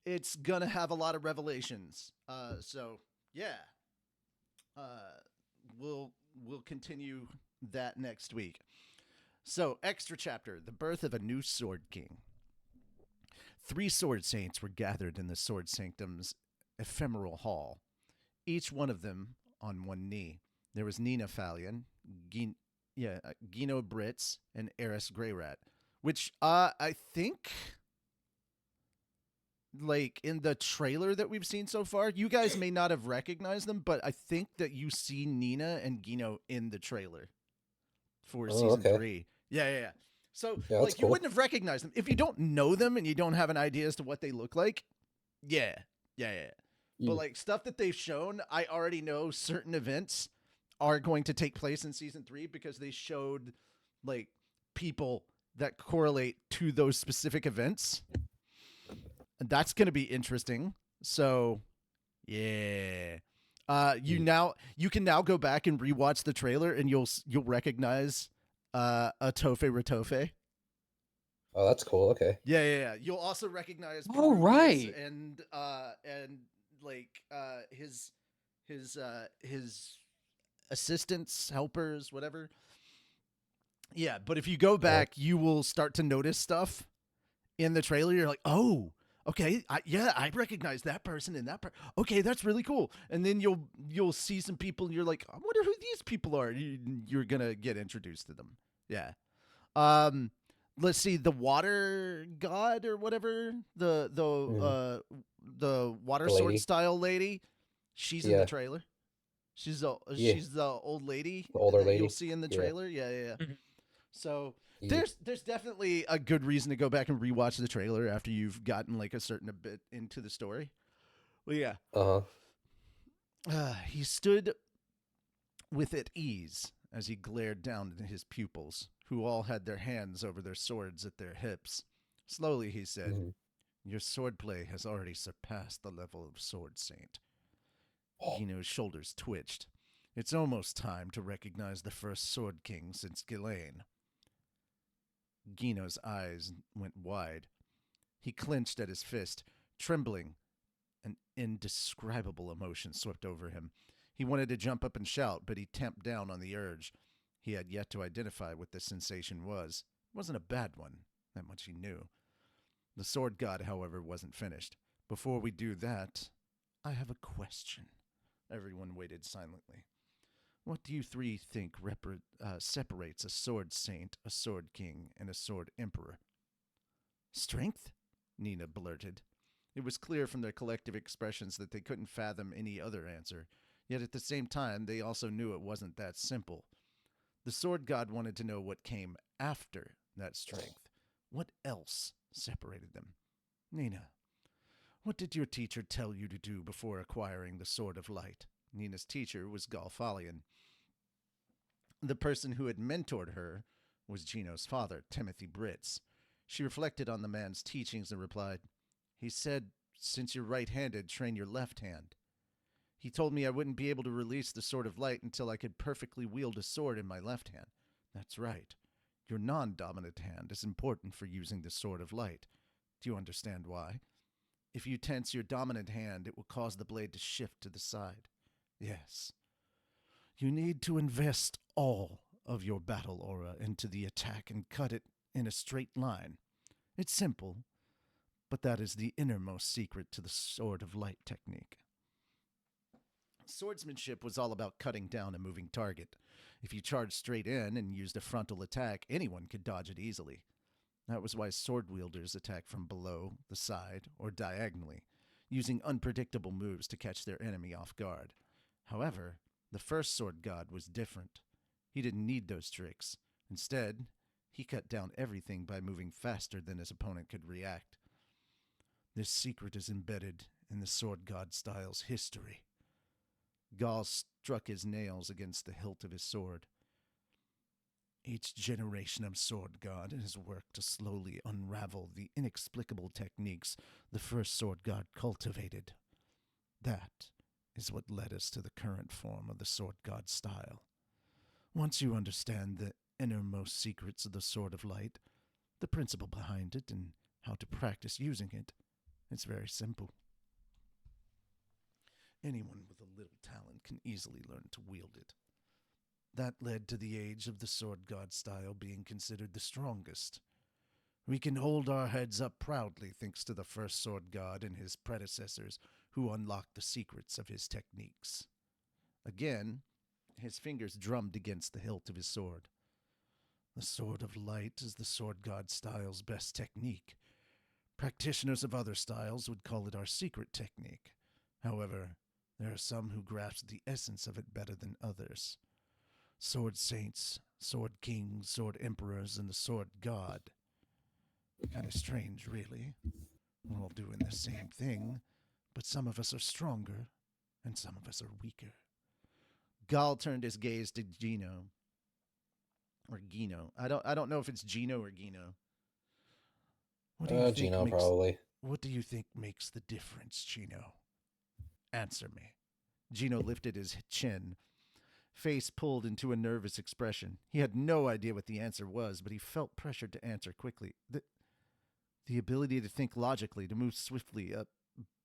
it's gonna have a lot of revelations. So yeah, uh, we'll continue that next week. So extra chapter: the birth of a new Sword King. 3 sword saints were gathered in the Sword Sanctum's ephemeral hall, each one of them on one knee. There was Nina Falion, Gino Britz, and Eris Greyrat, which I think, like, in the trailer that we've seen so far, you guys may not have recognized them, but I think that you see Nina and Gino in the trailer for Oh, season okay. 3. Yeah. So, Yeah, that's like, you cool. wouldn't have recognized them if you don't know them and you don't have an idea as to what they look like. Yeah. But, like, stuff that they've shown, I already know certain events are going to take place in season 3 because they showed, like, people that correlate to those specific events. And that's going to be interesting. So, yeah. You can now go back and rewatch the trailer and you'll recognize Atofe Ratofe. Oh, that's cool. Okay. Yeah. You'll also recognize Oh, Peruvius right. and like his assistants, helpers, whatever. Yeah, but if you go back, you will start to notice stuff in the trailer. You're like, oh, okay, I recognize that person and that person. Okay, that's really cool. And then you'll see some people, and you're like, I wonder who these people are. You're gonna get introduced to them. Yeah. Let's see, the water god or whatever, the water The sword lady. style lady. She's in the Yeah. trailer. She's Yeah. the old lady The older that lady. you'll see in the Yeah. trailer. Yeah. Mhm. So Yeah. there's definitely a good reason to go back and rewatch the trailer after you've gotten like a certain bit into the story. Well, yeah. He stood with at ease as he glared down at his pupils, who all had their hands over their swords at their hips. Slowly he said, Mhm. "Your swordplay has already surpassed the level of Sword Saint." Gino's shoulders twitched. It's almost time to recognize the first Sword King since Ghislaine. Gino's eyes went wide. He clenched at his fist, trembling. An indescribable emotion swept over him. He wanted to jump up and shout, but he tamped down on the urge. He had yet to identify what this sensation was. It wasn't a bad one, that much he knew. The sword god, however, wasn't finished. Before we do that, I have a question. Everyone waited silently. What do you 3 think separates a sword saint, a sword king, and a sword emperor? Strength? Nina blurted. It was clear from their collective expressions that they couldn't fathom any other answer, yet at the same time they also knew it wasn't that simple. The sword god wanted to know what came after that strength. What else separated them? Nina, what did your teacher tell you to do before acquiring the Sword of Light? Nina's teacher was Galfalion. The person who had mentored her was Gino's father, Timothy Britz. She reflected on the man's teachings and replied, He said, since you're right-handed, train your left hand. He told me I wouldn't be able to release the Sword of Light until I could perfectly wield a sword in my left hand. That's right. Your non-dominant hand is important for using the Sword of Light. Do you understand why? If you tense your dominant hand, it will cause the blade to shift to the side. Yes. You need to invest all of your battle aura into the attack and cut it in a straight line. It's simple, but that is the innermost secret to the Sword of Light technique. Swordsmanship was all about cutting down a moving target. If you charged straight in and used a frontal attack, anyone could dodge it easily. That was why sword wielders attack from below, the side, or diagonally, using unpredictable moves to catch their enemy off guard. However, the first sword god was different. He didn't need those tricks. Instead, he cut down everything by moving faster than his opponent could react. This secret is embedded in the sword god style's history. Gaul struck his nails against the hilt of his sword. Each generation of sword god has worked to slowly unravel the inexplicable techniques the first sword god cultivated. That is what led us to the current form of the sword god style. Once you understand the innermost secrets of the Sword of Light, the principle behind it, and how to practice using it. It's very simple. Anyone with a little talent can easily learn to wield it. That led to the age of the Sword God style being considered the strongest. We can hold our heads up proudly thanks to the first Sword God and his predecessors who unlocked the secrets of his techniques. Again, his fingers drummed against the hilt of his sword. The Sword of Light is the Sword God style's best technique. Practitioners of other styles would call it our secret technique. However, there are some who grasp the essence of it better than others. Sword Saints, Sword Kings, Sword Emperors, and the Sword God. Kind of strange, really. We're all doing the same thing, but some of us are stronger, and some of us are weaker. Gal turned his gaze to Gino. Or Gino. I don't know if it's Gino or Gino. What do you think Gino, makes probably. What do you think makes the difference, Gino? Answer me. Gino lifted his chin, face pulled into a nervous expression. He had no idea what the answer was, but he felt pressured to answer quickly. The ability to think logically, to move swiftly,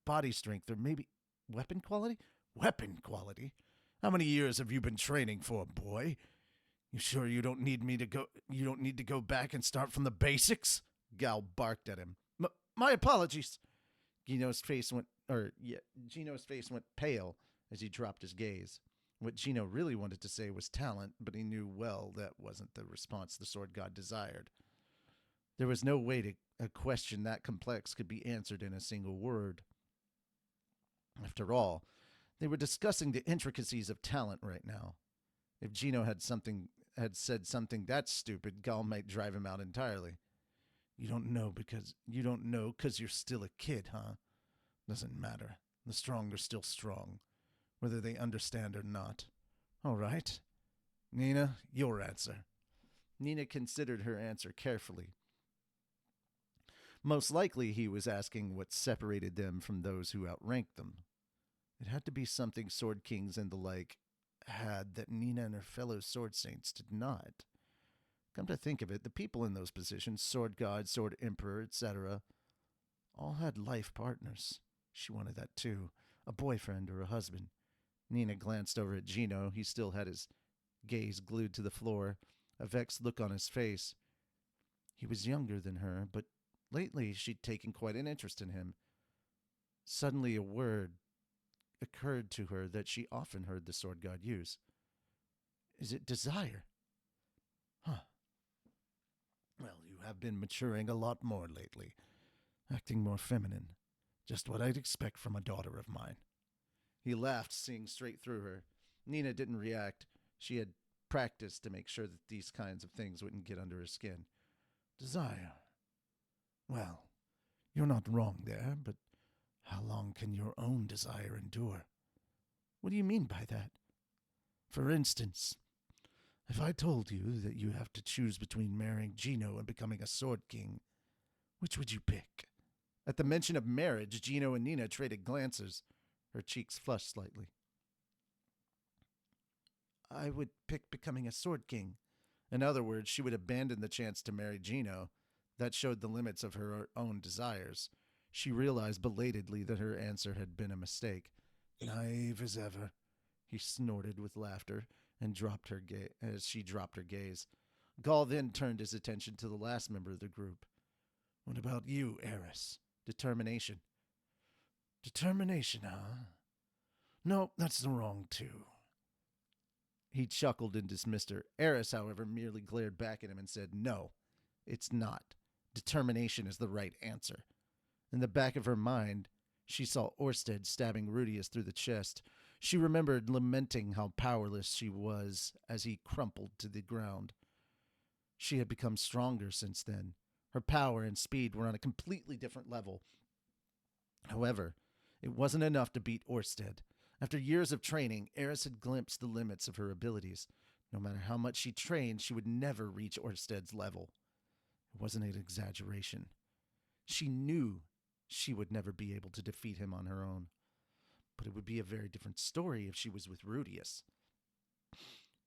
body strength, or maybe weapon quality? Weapon quality? How many years have you been training for, boy? You sure you don't need to go back and start from the basics? Gal barked at him. My apologies. Gino's face went pale as he dropped his gaze. What Gino really wanted to say was talent, but he knew well that wasn't the response the Sword God desired. There was no way a question that complex could be answered in a single word. After all, they were discussing the intricacies of talent right now. If Gino had said something that stupid, Gal might drive him out entirely. You don't know because you're still a kid, huh? Doesn't matter. The strong are still strong, whether they understand or not. All right. Nina, your answer. Nina considered her answer carefully. Most likely he was asking what separated them from those who outranked them. It had to be something Sword Kings and the like had that Nina and her fellow Sword Saints did not. Come to think of it, the people in those positions, Sword God, Sword Emperor, etc., all had life partners. She wanted that too, a boyfriend or a husband. Nina glanced over at Gino. He still had his gaze glued to the floor, a vexed look on his face. He was younger than her, but lately she'd taken quite an interest in him. Suddenly a word occurred to her that she often heard the Sword God use. Is it desire? Huh. Well, you have been maturing a lot more lately, acting more feminine. Just what I'd expect from a daughter of mine. He laughed, seeing straight through her. Nina didn't react. She had practiced to make sure that these kinds of things wouldn't get under her skin. Desire. Well, you're not wrong there, but how long can your own desire endure? What do you mean by that? For instance, if I told you that you have to choose between marrying Gino and becoming a Sword King, which would you pick? At the mention of marriage, Gino and Nina traded glances. Her cheeks flushed slightly. I would pick becoming a Sword King. In other words, she would abandon the chance to marry Gino. That showed the limits of her own desires. She realized belatedly that her answer had been a mistake. Naive as ever, he snorted with laughter and as she dropped her gaze. Gall then turned his attention to the last member of the group. What about you, Eris? Determination. Determination, huh? No, that's the wrong two. He chuckled and dismissed her. Eris, however, merely glared back at him and said, No, it's not. Determination is the right answer. In the back of her mind, she saw Orsted stabbing Rudius through the chest. She remembered lamenting how powerless she was as he crumpled to the ground. She had become stronger since then. Her power and speed were on a completely different level. However, it wasn't enough to beat Orsted. After years of training, Eris had glimpsed the limits of her abilities. No matter how much she trained, she would never reach Orsted's level. It wasn't an exaggeration. She knew she would never be able to defeat him on her own. But it would be a very different story if she was with Rudius.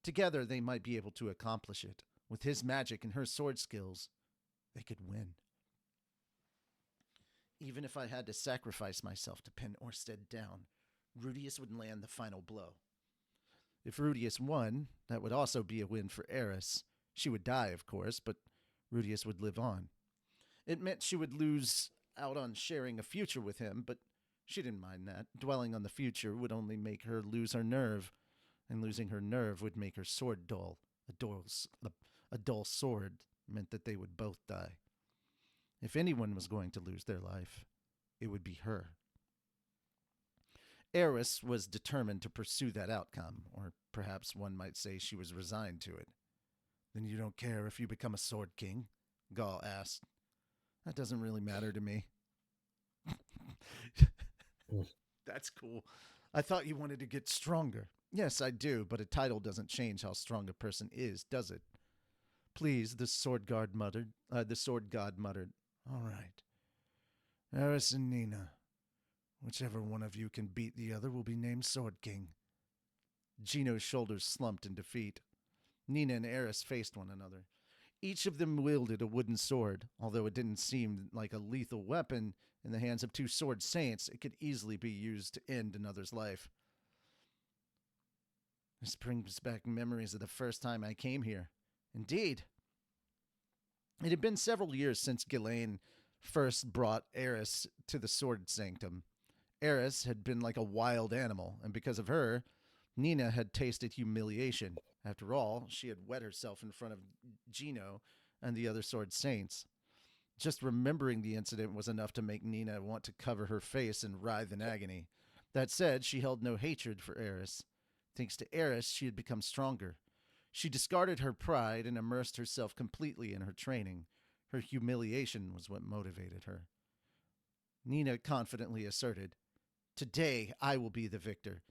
Together, they might be able to accomplish it. With his magic and her sword skills, they could win. Even if I had to sacrifice myself to pin Orsted down, Rudius would land the final blow. If Rudius won, that would also be a win for Eris. She would die, of course, but Rudius would live on. It meant she would lose out on sharing a future with him, but she didn't mind that. Dwelling on the future would only make her lose her nerve, and losing her nerve would make her sword dull. A dull sword meant that they would both die. If anyone was going to lose their life, it would be her. Eris was determined to pursue that outcome, or perhaps one might say she was resigned to it. Then you don't care if you become a sword king? Gaul asked. That doesn't really matter to me. That's cool. I thought you wanted to get stronger. Yes, I do, but a title doesn't change how strong a person is, does it? Please, the sword god muttered. All right. Eris and Nina. Whichever one of you can beat the other will be named Sword King. Gino's shoulders slumped in defeat. Nina and Eris faced one another. Each of them wielded a wooden sword. Although it didn't seem like a lethal weapon in the hands of two sword saints, it could easily be used to end another's life. This brings back memories of the first time I came here. Indeed. It had been several years since Ghislaine first brought Eris to the Sword Sanctum. Eris had been like a wild animal, and because of her, Nina had tasted humiliation. After all, she had wet herself in front of Gino and the other Sword Saints. Just remembering the incident was enough to make Nina want to cover her face and writhe in agony. That said, she held no hatred for Eris. Thanks to Eris, she had become stronger. She discarded her pride and immersed herself completely in her training. Her humiliation was what motivated her. Nina confidently asserted, "Today I will be the victor."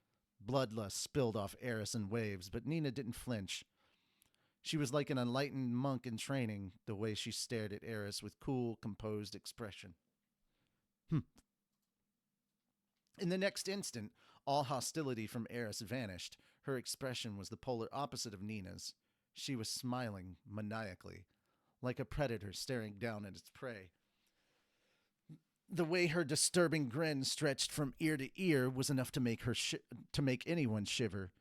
Bloodlust spilled off Eris in waves, but Nina didn't flinch. She was like an enlightened monk in training, the way she stared at Eris with cool, composed expression. In the next instant, all hostility from Eris vanished. Her expression was the polar opposite of Nina's. She was smiling maniacally, like a predator staring down at its prey. The way her disturbing grin stretched from ear to ear was enough to make anyone shiver.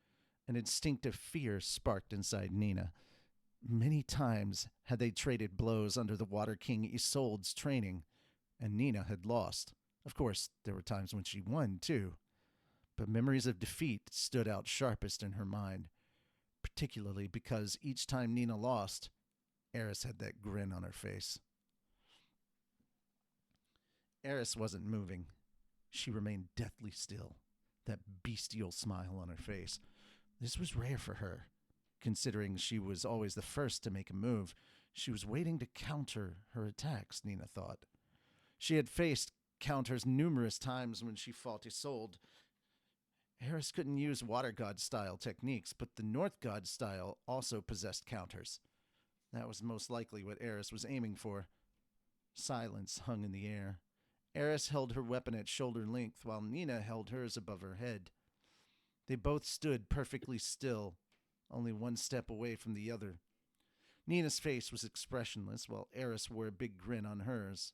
An instinctive fear sparked inside Nina. Many times had they traded blows under the Water King Isolde's training, and Nina had lost. Of course, there were times when she won, too. But memories of defeat stood out sharpest in her mind, particularly because each time Nina lost, Eris had that grin on her face. Eris wasn't moving. She remained deathly still, that bestial smile on her face. This was rare for her. Considering she was always the first to make a move, she was waiting to counter her attacks, Nina thought. She had faced counters numerous times when she fought Isolde. Eris couldn't use Water God-style techniques, but the North God style also possessed counters. That was most likely what Eris was aiming for. Silence hung in the air. Eris held her weapon at shoulder length while Nina held hers above her head. They both stood perfectly still, only one step away from the other. Nina's face was expressionless, while Eris wore a big grin on hers.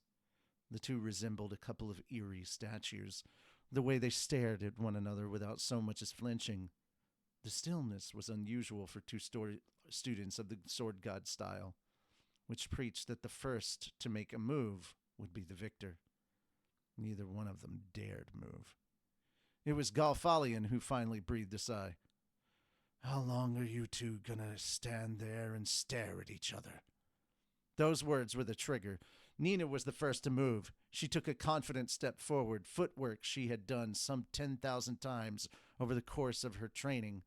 The two resembled a couple of eerie statues, the way they stared at one another without so much as flinching. The stillness was unusual for two students of the Sword God style, which preached that the first to make a move would be the victor. Neither one of them dared move. It was Galfalion who finally breathed a sigh. "How long are you two gonna stand there and stare at each other?" Those words were the trigger. Nina was the first to move. She took a confident step forward, footwork she had done some 10,000 times over the course of her training.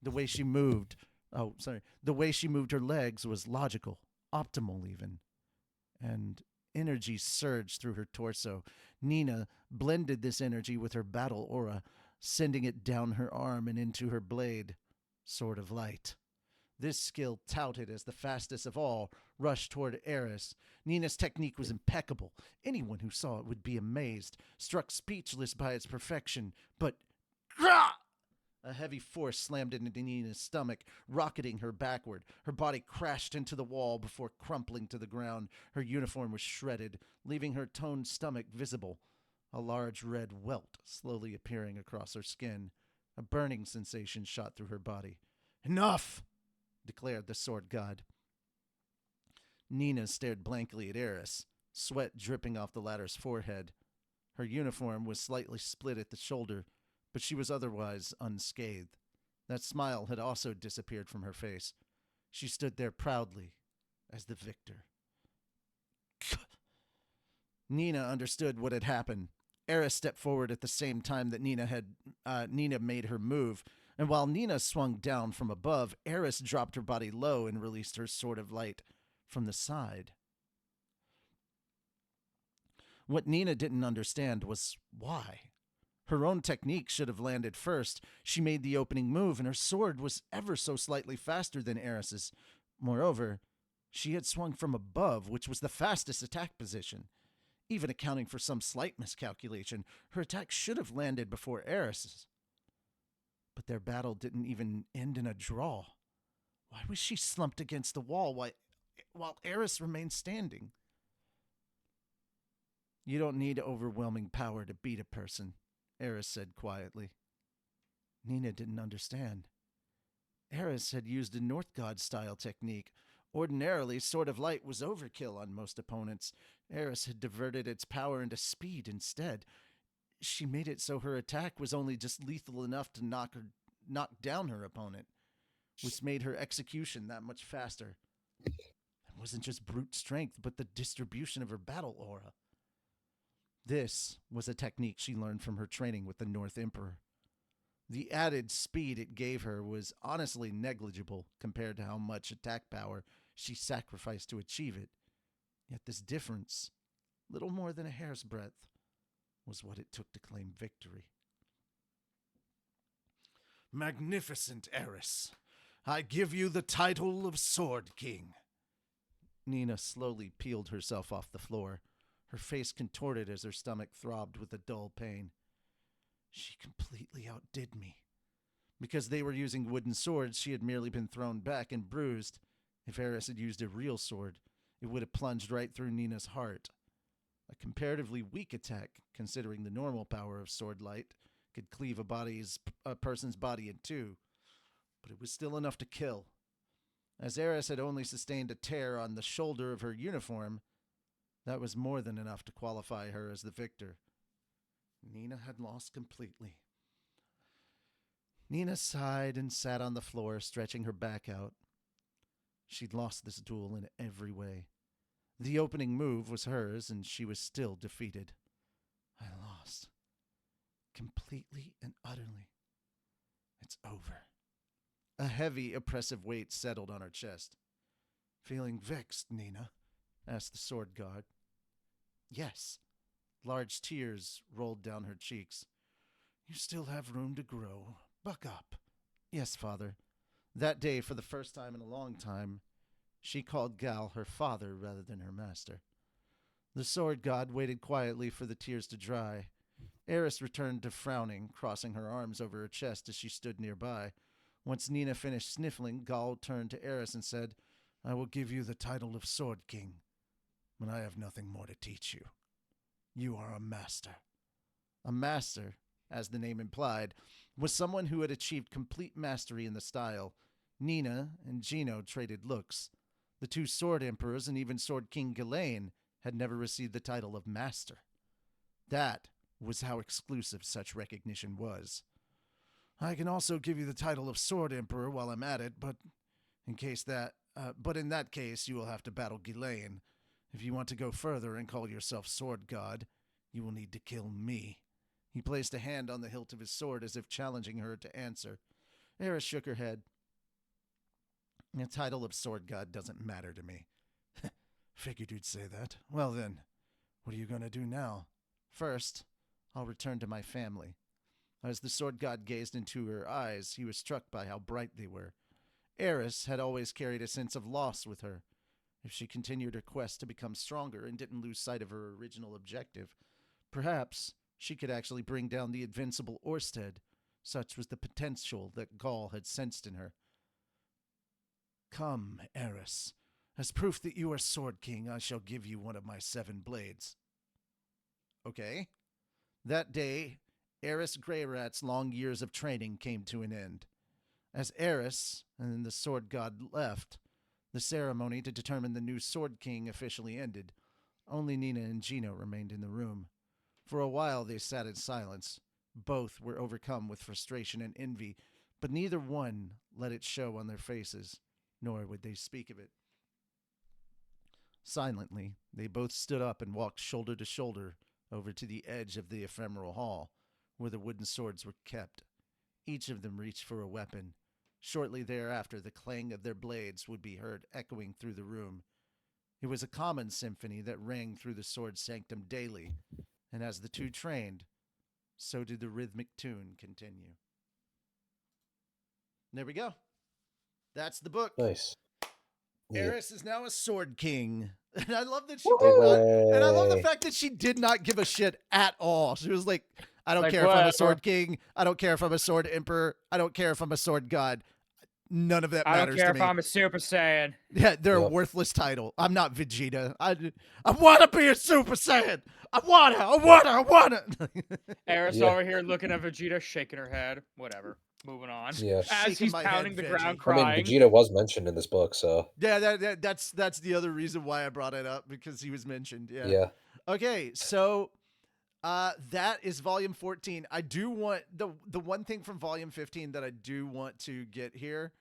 The way she moved her legs was logical, optimal even. And energy surged through her torso. Nina blended this energy with her battle aura, sending it down her arm and into her blade. Sword of Light. This skill, touted as the fastest of all, rushed toward Eris. Nina's technique was impeccable. Anyone who saw it would be amazed, struck speechless by its perfection. But, grah! A heavy force slammed into Nina's stomach, rocketing her backward. Her body crashed into the wall before crumpling to the ground. Her uniform was shredded, leaving her toned stomach visible. A large red welt slowly appearing across her skin. A burning sensation shot through her body. "Enough!" declared the sword god. Nina stared blankly at Eris, sweat dripping off the latter's forehead. Her uniform was slightly split at the shoulder, but she was otherwise unscathed. That smile had also disappeared from her face. She stood there proudly as the victor. Nina understood what had happened. Eris stepped forward at the same time that Nina made her move, and while Nina swung down from above, Eris dropped her body low and released her sword of light from the side. What Nina didn't understand was why. Her own technique should have landed first. She made the opening move, and her sword was ever so slightly faster than Eris's. Moreover, she had swung from above, which was the fastest attack position. Even accounting for some slight miscalculation, her attack should have landed before Eris's. But their battle didn't even end in a draw. Why was she slumped against the wall while Eris remained standing? "You don't need overwhelming power to beat a person," Eris said quietly. Nina didn't understand. Eris had used a North God-style technique. Ordinarily, Sword of Light was overkill on most opponents. Eris had diverted its power into speed instead. She made it so her attack was only just lethal enough to knock down her opponent, which made her execution that much faster. It wasn't just brute strength, but the distribution of her battle aura. This was a technique she learned from her training with the North Emperor. The added speed it gave her was honestly negligible compared to how much attack power she sacrificed to achieve it. Yet this difference, little more than a hair's breadth, was what it took to claim victory. "Magnificent Eris, I give you the title of Sword King." Nina slowly peeled herself off the floor. Her face contorted as her stomach throbbed with a dull pain. She completely outdid me. Because they were using wooden swords, she had merely been thrown back and bruised. If Eris had used a real sword, it would have plunged right through Nina's heart. A comparatively weak attack, considering the normal power of sword light, could cleave a person's body in two, but it was still enough to kill. As Eris had only sustained a tear on the shoulder of her uniform, that was more than enough to qualify her as the victor. Nina had lost completely. Nina sighed and sat on the floor, stretching her back out. She'd lost this duel in every way. The opening move was hers, and she was still defeated. I lost. Completely and utterly. It's over. A heavy, oppressive weight settled on her chest. "Feeling vexed, Nina?" asked the sword god. "Yes." Large tears rolled down her cheeks. "You still have room to grow. Buck up." "Yes, father." That day, for the first time in a long time, she called Gal her father rather than her master. The sword god waited quietly for the tears to dry. Eris returned to frowning, crossing her arms over her chest as she stood nearby. Once Nina finished sniffling, Gal turned to Eris and said, "I will give you the title of Sword King, but I have nothing more to teach you. You are a master." A master, as the name implied, was someone who had achieved complete mastery in the style. Nina and Gino traded looks. The two Sword Emperors and even Sword King Ghislaine had never received the title of master. That was how exclusive such recognition was. "I can also give you the title of Sword Emperor while I'm at it, but in that case you will have to battle Ghislaine. If you want to go further and call yourself Sword God, you will need to kill me." He placed a hand on the hilt of his sword as if challenging her to answer. Eris shook her head. "The title of Sword God doesn't matter to me." "Figured you'd say that. Well then, what are you going to do now?" "First, I'll return to my family." As the sword god gazed into her eyes, he was struck by how bright they were. Eris had always carried a sense of loss with her. If she continued her quest to become stronger and didn't lose sight of her original objective, perhaps she could actually bring down the invincible Orsted. Such was the potential that Gaul had sensed in her. Come, Eris. As proof that you are Sword King, I shall give you one of my 7 blades. Okay. That day, Eris Greyrat's long years of training came to an end. As Eris and the Sword God left, the ceremony to determine the new Sword King officially ended. Only Nina and Gino remained in the room. For a while they sat in silence. Both were overcome with frustration and envy, but neither one let it show on their faces, nor would they speak of it. Silently, they both stood up and walked shoulder to shoulder over to the edge of the ephemeral hall, where the wooden swords were kept. Each of them reached for a weapon. Shortly thereafter, the clang of their blades would be heard echoing through the room. It was a common symphony that rang through the sword sanctum daily, and as the two trained, so did the rhythmic tune continue. There we go. That's the book. Nice. Yeah. Eris is now a sword king. And I love that she Woo-hoo! did not. And I love the fact that she did not give a shit at all. She was like, I don't care if I'm a sword king. I don't care if I'm a sword emperor. I don't care if I'm a sword god. None of that I don't matters care to if me. I'm a Super Saiyan. Yeah, they're a worthless title. I'm not Vegeta. I want to be a Super Saiyan. I want to. Eris over here looking at Vegeta, shaking her head. Whatever. Moving on. Yeah. As Shaking he's my pounding head, the Veggie. ground, I mean, crying. Vegeta was mentioned in this book, so. Yeah, that's the other reason why I brought it up, because he was mentioned. Yeah. Yeah. Okay, so that is volume 14. I do want the one thing from volume 15 that I do want to get here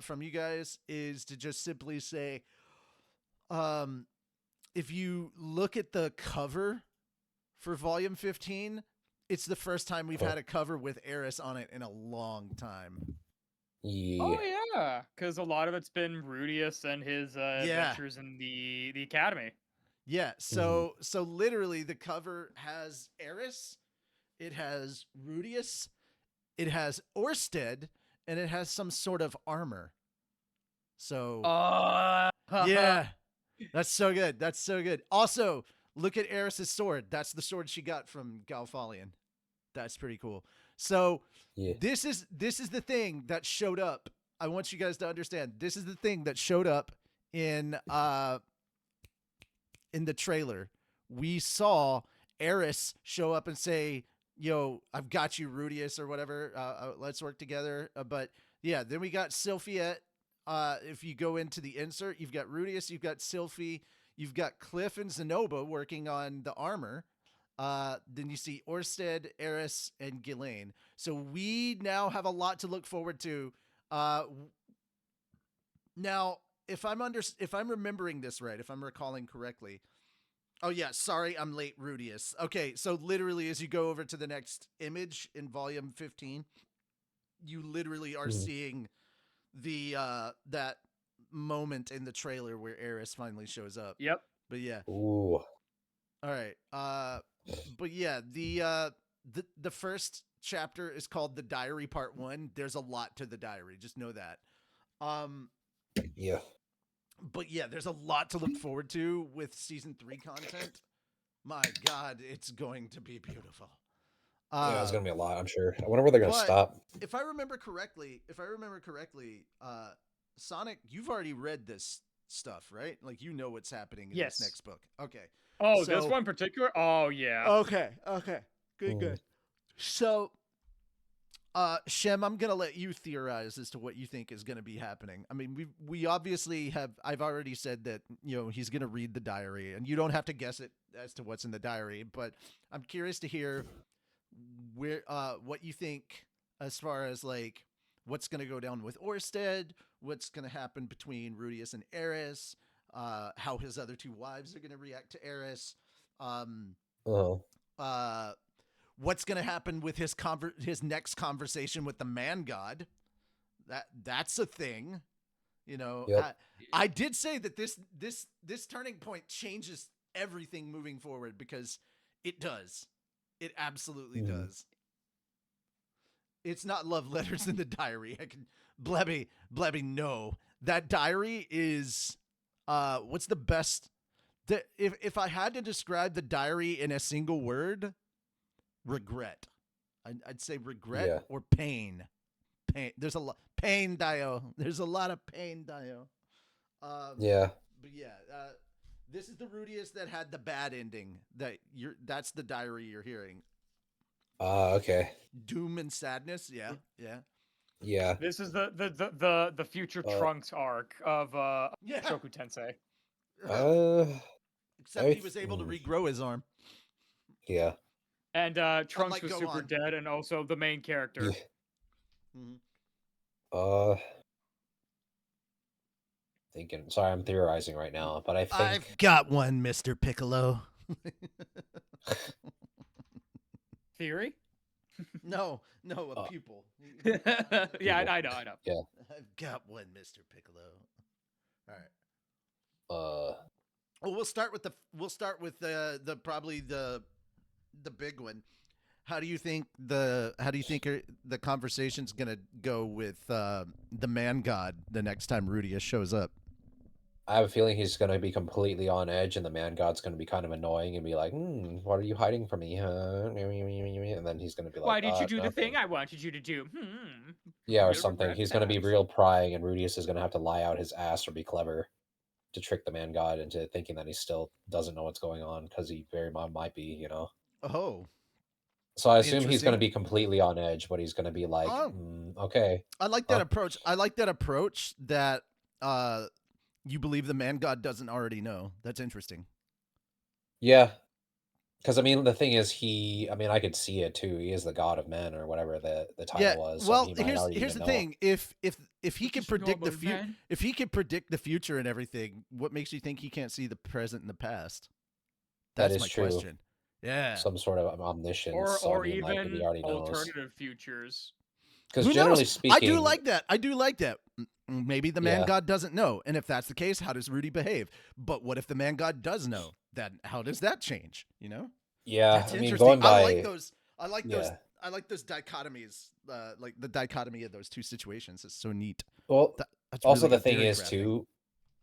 from you guys is to just simply say, if you look at the cover for volume 15, it's the first time we've had a cover with Eris on it in a long time. Yeah. Oh yeah, because a lot of it's been Rudius and his adventures in the academy. Yeah, so literally the cover has Eris, it has Rudius, it has Orsted, and it has some sort of armor. So yeah, that's so good. That's so good. Also, look at Eris's sword. That's the sword she got from Galfalion. That's pretty cool. So this is the thing that showed up. I want you guys to understand. This is the thing that showed up in the trailer. We saw Eris show up and say, "Yo, I've got you, Rudius," or whatever. Let's work together. But yeah, then we got Sylphiette. If you go into the insert, you've got Rudius, you've got Sylphie, you've got Cliff and Zenoba working on the armor. Then you see Orsted, Eris, and Ghislaine. So we now have a lot to look forward to. Now, if I'm remembering this right, if I'm recalling correctly. Oh yeah, sorry, I'm late, Rudius. Okay, so literally as you go over to the next image in volume 15, you literally are seeing the that moment in the trailer where Eris finally shows up. Yep. But yeah. Ooh. All right. But yeah, the first chapter is called The Diary Part 1. There's a lot to the diary, just know that. Yeah. But yeah, there's a lot to look forward to with season 3 content. My God, it's going to be beautiful. Yeah, it's gonna be a lot, I'm sure. I wonder where they're gonna stop. If I remember correctly, Sonic, you've already read this stuff, right? Like you know what's happening in this next book. Okay. Oh, this one in particular? Oh yeah. Okay. Good. So Shem, I'm gonna let you theorize as to what you think is gonna be happening. I mean, we obviously have. I've already said that he's gonna read the diary, and you don't have to guess it as to what's in the diary. But I'm curious to hear what you think as far as like what's gonna go down with Orsted, what's gonna happen between Rudius and Eris, how his other 2 wives are gonna react to Eris, what's going to happen with his next conversation with the man god. That's a thing, Yep. I did say that this turning point changes everything moving forward, because it does. It absolutely does. It's not love letters in the diary. I can Blebby, no. That diary is what's the best if I had to describe the diary in a single word, regret. I'd say regret Yeah. or pain. Pain. There's a lot pain, Dio. There's a lot of pain, Dio. Yeah. But yeah, this is the Rudius that had the bad ending. That's the diary you're hearing. Okay. Doom and sadness. Yeah, yeah, Yeah. This is the future Trunks arc of yeah. Mushoku Tensei. Except he was able to regrow his arm. Yeah. And Trunks Unlike was super Gohan. dead, and also the main character. Mm-hmm. Thinking. Sorry, I'm theorizing right now, but I think I've got one, Mr. Piccolo. Theory? No, a pupil. Yeah, I know. Yeah. I've got one, Mr. Piccolo. All right. Uh. We'll start with the probably the big one. How do you think the conversation's gonna go with the man god the next time Rudius shows up? I have a feeling he's going to be completely on edge, and the man god's going to be kind of annoying and be like, what are you hiding from me? And then he's going to be like, why did you do the nothing. thing I wanted you to do? Yeah, or You'll something. regret He's going to be that. real prying, and Rudius is going to have to lie out his ass or be clever to trick the man god into thinking that he still doesn't know what's going on, because he very much might be, you know? Oh. So I assume he's going to Interesting. be completely on edge, but he's going to be like, okay. I like that approach. I like that approach that you believe the man god doesn't already know. That's interesting. Yeah. Because, I mean, the thing is, I could see it, too. He is the god of men, or whatever the title was. So well, he might here's the know. thing. If he can predict the future, man. if he can predict the future and everything, what makes you think he can't see the present and the past? That's That is my true. question. Yeah. Some sort of omniscience. Or he even already knows. alternative futures. Because Who generally knows? speaking, I do like that. Maybe the man Yeah. god doesn't know, and if that's the case, how does Rudy behave? But what if the man god does know? Then how does that change? You know? Yeah, That's I mean, interesting. going by, I like those. I like those. yeah. I like those dichotomies. Like the dichotomy of those two situations is so neat. Well, That's also really the good thing theory is crafting. too.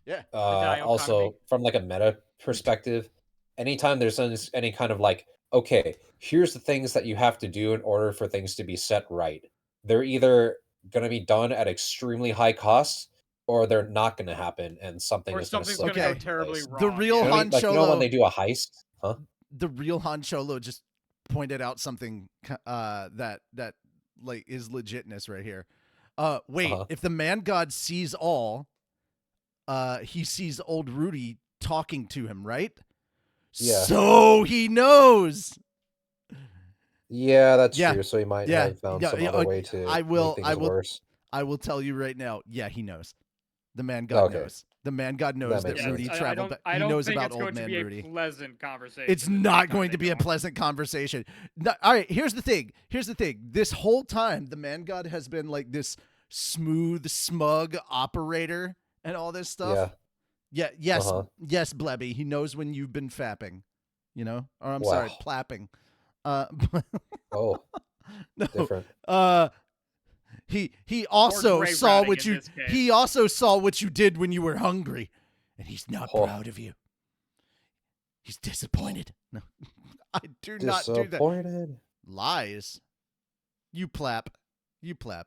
Yeah. Also from like a meta perspective, anytime there's any kind of like, okay, here's the things that you have to do in order for things to be set right. They're either going to be done at extremely high cost, or they're not going to happen, and something's going to go Okay. terribly wrong. The real You know, Han like, you know Cholo. when they do a heist, huh? The real Han Cholo just pointed out something that like is legitness right here. Wait, if the man god sees all, he sees old Rudy talking to him, right? Yeah. So he knows. Yeah, that's Yeah. true. So he might Yeah. have found Yeah, some yeah, other way to I will- make I things will- worse. I will tell you right now. Yeah, he knows. The man god Okay. knows. The man god knows that makes Rudy sense. traveled. I He don't knows think about it's old going to man be Rudy. a pleasant conversation. It's not going to be a pleasant conversation. No, all right, here's the thing. This whole time, the man god has been like this smooth, smug operator and all this stuff. Yeah. Yes. Yes, Blebby. He knows when you've been fapping. You know? Or I'm sorry, plapping. Oh. No. Different. He also Gray saw routing what in you this case. he also saw what you did when you were hungry, and he's not proud of you. He's disappointed. No, I do not do that. Disappointed. Lies. You plap.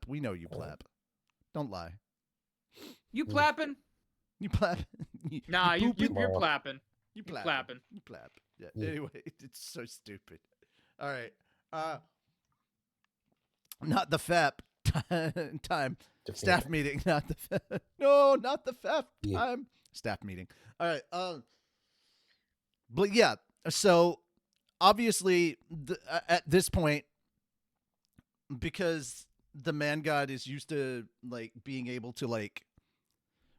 We know you plap. Don't lie. You plapping? You plap. Nah, you're pooping? plapping. You You plapping. plapping. You plap. Yeah. Yeah. Anyway, it's so stupid. All right. Not the FAP time. Staff meeting. Not the FAP. No, not the FAP time. Staff meeting. All right. But yeah. So obviously, at this point, because the man god is used to like being able to like,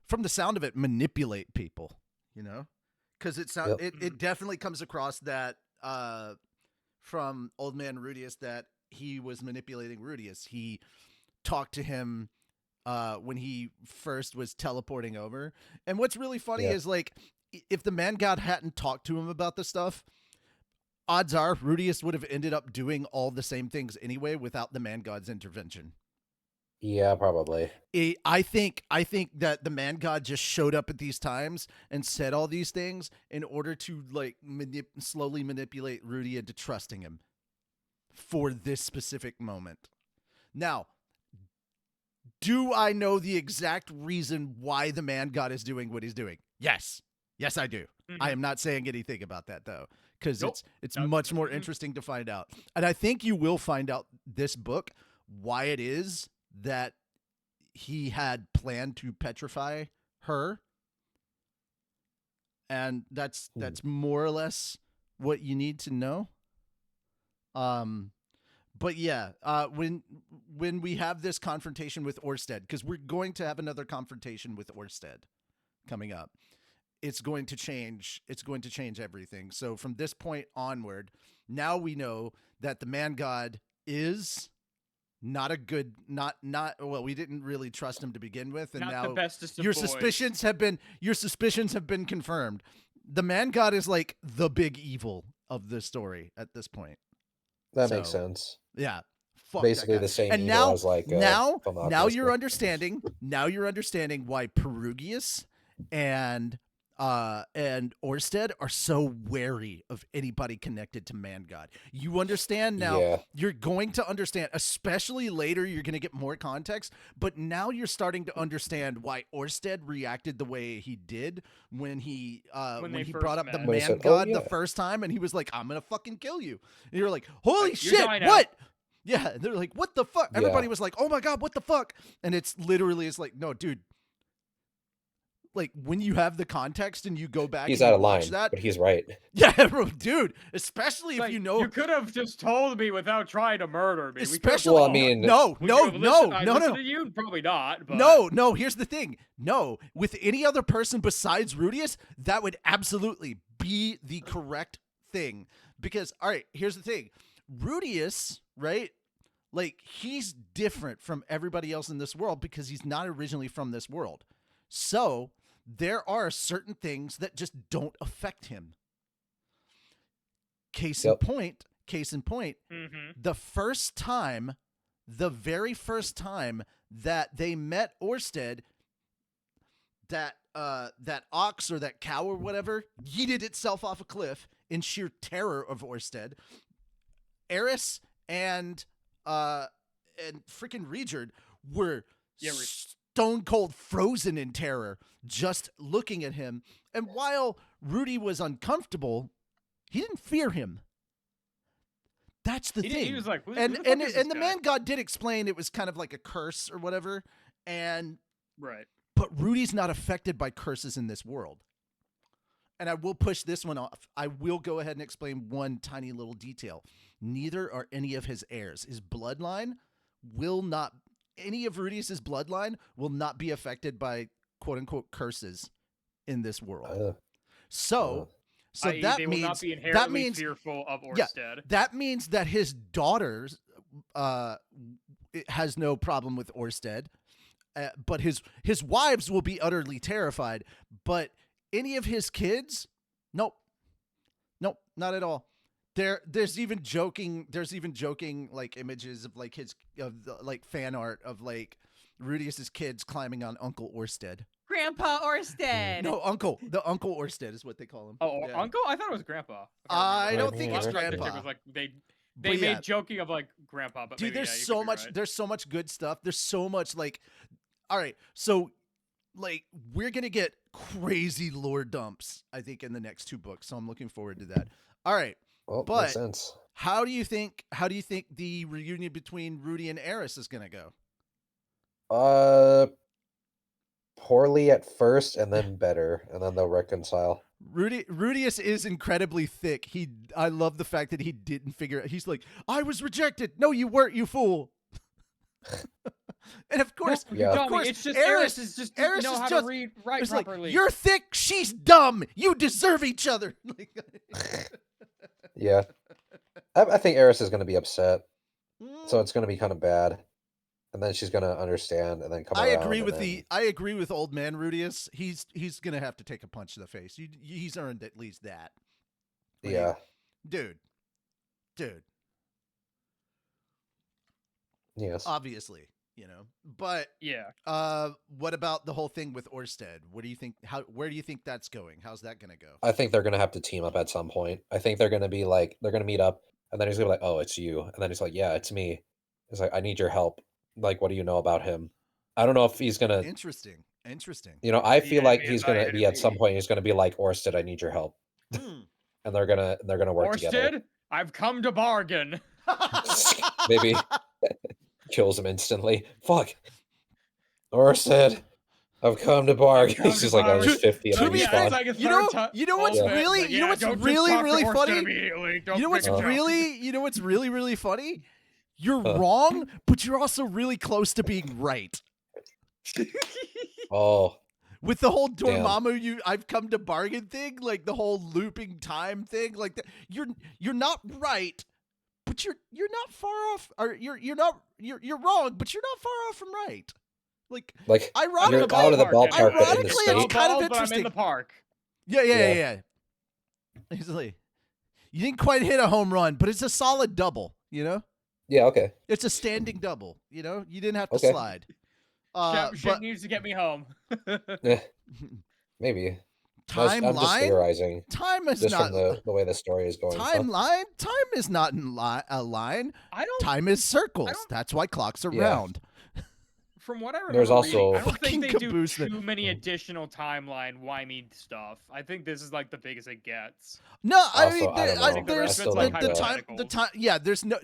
from the sound of it, manipulate people. You know, because it definitely comes across that from Old Man Rudius that he was manipulating Rudius. He talked to him when he first was teleporting over. And what's really funny is like, if the man god hadn't talked to him about the stuff, odds are Rudius would have ended up doing all the same things anyway without the man god's intervention. Yeah, probably. I think that the man god just showed up at these times and said all these things in order to like slowly manipulate Rudy into trusting him. for this specific moment. Now, do I know the exact reason why the man god is doing what he's doing? Yes. Yes, I do. Mhm. I am not saying anything about that, though, because Nope. it's No, much more mhm. interesting to find out. And I think you will find out this book why it is that he had planned to petrify her. And that's more or less what you need to know. But yeah, when we have this confrontation with Orsted, because we're going to have another confrontation with Orsted coming up, it's going to change everything. So from this point onward, now we know that the man god is not a good, not well, we didn't really trust him to begin with, and Not now the bestest of your boys. suspicions have been confirmed. The man god is like the big evil of the story at this point. That makes So, sense. Yeah. Fuck Basically that guy. the same And evil now, as like now Thaumaturus, you're but- understanding. Now you're understanding why Perugius and Orsted are so wary of anybody connected to Man God. You understand now. Yeah. You're going to understand, especially later. You're going to get more context, but now you're starting to understand why Orsted reacted the way he did when he When when they he first brought up the met. When he Man said, "Oh, God the yeah." first time, and he was like, "I'm gonna fucking kill you." And you're like, "Holy Like, you're shit! dying What?" out. Yeah, they're like, "What the fuck?" Yeah. Everybody was like, "Oh my god, what the fuck?" And it's literally, it's like, no, dude. Like when you have the context and you go back He's and out you of watch line, that, but he's right. yeah, bro, dude. Especially if Like, you know, you could have just told me without trying to murder me. especially, Well, I mean- no, We no, could've no, listened- I'd no, listen no. to you, probably not. But No. Here's the thing. No, with any other person besides Rudius, that would absolutely be the correct thing. Because, all right, here's the thing. Rudius, right? Like, he's different from everybody else in this world because he's not originally from this world. So, there are certain things that just don't affect him. Case in Yep. point, Mhm. the very first time that they met Orsted, that ox or that cow or whatever yeeted itself off a cliff in sheer terror of Orsted. Eris and freaking Regerd were Yeah, stone cold frozen in terror just looking at him. And while Rudy was uncomfortable, he didn't fear him. That's the thing. He was like, who and the fuck and is and this the guy? man god did explain it was kind of like a curse or whatever. Right. But Rudy's not affected by curses in this world. And I will push this one off. I will go ahead and explain one tiny little detail. Neither are any of his heirs. His bloodline will not, any of Rudius's bloodline will not be affected by quote unquote curses in this world. So I.e., that they will not means, be inherently means, fearful of yeah, Orsted. that means that his daughters has no problem with Orsted. But his wives will be utterly terrified. But any of his kids, nope, not at all. There's even joking like images of like like fan art of like Rudius's kids climbing on Uncle Orsted. Grandpa Orsted. No, Uncle. The Uncle Orsted is what they call him. Oh, Yeah. Uncle? I thought it was Grandpa. I don't Right, think yeah. it's Last time I checked, Grandpa. it was like they But made yeah. joking of like Grandpa, but Dude, maybe, there's yeah, you so could be much right. there's so much good stuff. There's so much like, all right, so like we're gonna get crazy lore dumps, I think, in the next two books. So I'm looking forward to that. All right. Well, But- makes sense. How do you think the reunion between Rudy and Eris is gonna go? Poorly at first, and then better, and then they'll reconcile. Rudius is incredibly thick. I love the fact that he didn't figure it. He's like, I was rejected. No, you weren't, you fool. And of course, No, Yeah. you Of dummy. course, It's just Eris- Eris is just Eris doesn't know is how just- to read write it's like, properly. you're thick, she's dumb. You deserve each other. Yeah, I think Eris is going to be upset, so it's going to be kind of bad, and then she's going to understand, and then come I around. agree and with then... I agree with old man Rudius. He's gonna have to take a punch to the face. He's earned at least that. Like, Yeah, dude. yes. Obviously, But yeah. what about the whole thing with Orsted? What do you think? Where do you think that's going? How's that gonna go? I think they're going to have to team up at some point. I think they're going to be like, they're going to meet up, And then he's gonna be like, "Oh, it's you." And then he's like, "Yeah, it's me." He's like, "I need your help. Like, what do you know about him?" I don't know if he's gonna. Interesting. I feel Yeah, like me he's as gonna be at some INFP. point. He's gonna be like, "Orsted, I need your help," and they're gonna work together. Orsted, I've come to bargain. Maybe kills him instantly. Fuck. Orsted, I've come to bargain. come He's to just like on his bargain. 50th To be Yeah, fair, it's respawn. like his you third know what's ultimate. It's really, like, you know yeah, what's don't just really, talk to really Orsted funny? immediately. Don't You know what's pick him up. really, you know what's really, really funny? You're Huh. wrong, but you're also really close to being right. Oh, With the whole Damn. Dormammu, I've come to bargain thing, like the whole looping time thing, like that. You're not right, but you're not far off. Or you're wrong, but you're not far off from right. Like like ironically, you're out of the ballpark, but in the ironically, state. it's kind of But I'm in interesting. the park. Yeah. Easily. You didn't quite hit a home run, but it's a solid double. You know, Yeah. Okay. it's a standing double. You know, you didn't have to Okay. slide. Shep But needs to get me home. Eh, maybe. I'm just timeline. theorizing, Time is just not from the way the story is going. Huh? timeline. Time is not in a line. I don't. Time is circles. don't- That's why clocks are Yeah. round. From what I remember, There's also- reading, I don't Fucking think they do caboose that- too many additional timeline why-me stuff. I think this is like the biggest it gets. No, I Also, mean, I don't know. there's I still the don't time. know. The time. Yeah, there's no.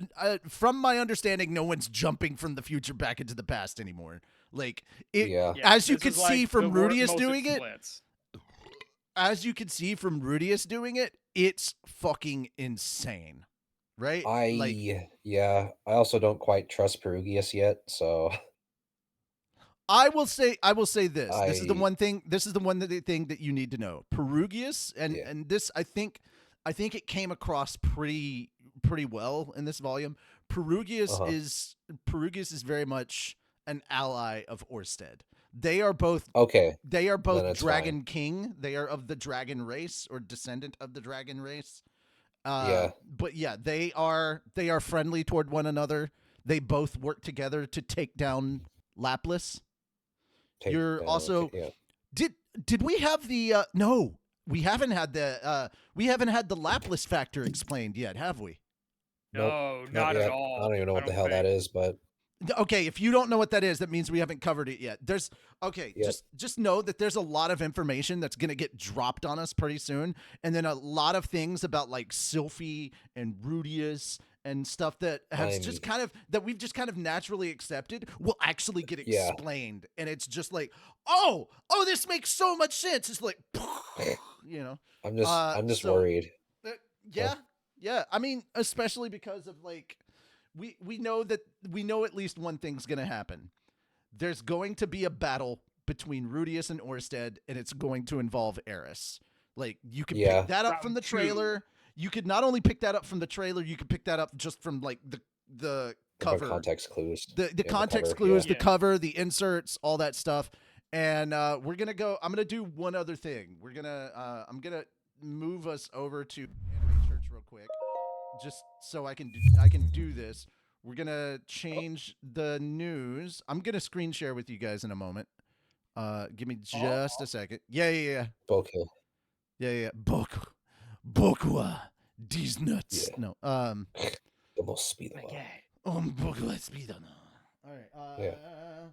From my understanding, no one's jumping from the future back into the past anymore. Like it. Yeah. As you this could is, like, see the from Rudius most doing it, splits. as you can see from Rudius doing it, it's fucking insane, right? Yeah. I also don't quite trust Perugius yet, so I will say this. This is the I- one thing. This is the one thing that you need to know. Perugius and Yeah. and this I think it came across pretty well in this volume. Perugius Uh-huh. is very much an ally of Orsted. They are both okay. They are both it's Dragon King. They are of the dragon race or descendant of the dragon race. Yeah. But yeah, they are friendly toward one another. They both work together to take down Lapis. You're also- yeah. Did we have the no, we haven't had the Lapis factor explained yet, have we? Nope, No, not not yet. at all. I don't even know what the hell that think. is, but Okay, if you don't know what that is, that means we haven't covered it yet. Yep. Just know that there's a lot of information that's going to get dropped on us pretty soon, and then a lot of things about like Sylphie and Rudius and stuff that has just kind of that we've just kind of naturally accepted will actually get Yeah. explained, and it's just like, oh, this makes so much sense. It's like, you know. I'm just so- worried. Yeah. I mean, especially because of like, we know at least one thing's gonna happen. There's going to be a battle between Rudius and Orsted, and it's going to involve Eris. Like you could Yeah. pick that up from the Round two. trailer. You could not only pick that up from the trailer, you could pick that up just from like the cover, Context clues. the Yeah, context cover, clues, yeah. the cover, the inserts, all that stuff. And I'm gonna do one other thing. I'm gonna move us over to Anime Church real quick, just so I can do this. We're gonna change the news. I'm gonna screen share with you guys in a moment. Give me just a second. Yeah. Okay. Yeah. Boku wa these nuts. Yeah. No. The most speed of all. Boku wa speed da na. All right. Yeah.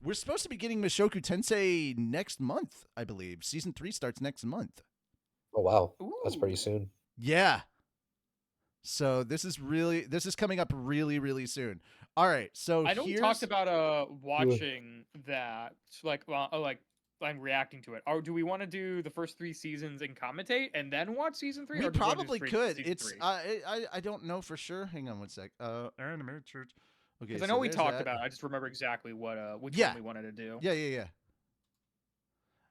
We're supposed to be getting Mushoku Tensei next month, I believe. Season 3 starts next month. Oh wow. That's pretty Ooh. soon. Yeah. So this is coming up really, really soon. All right. So I know we talked about watching that, like I'm reacting to it. Or do we want to do the first 3 seasons and commentate and then watch season 3? we or do we wanna do probably straight could. season It's 3? I don't know for sure. Hang on one sec. Anime Church. Okay. Because I so know we there's talked that. about it. I just remember exactly which Yeah. one we wanted to do. Yeah.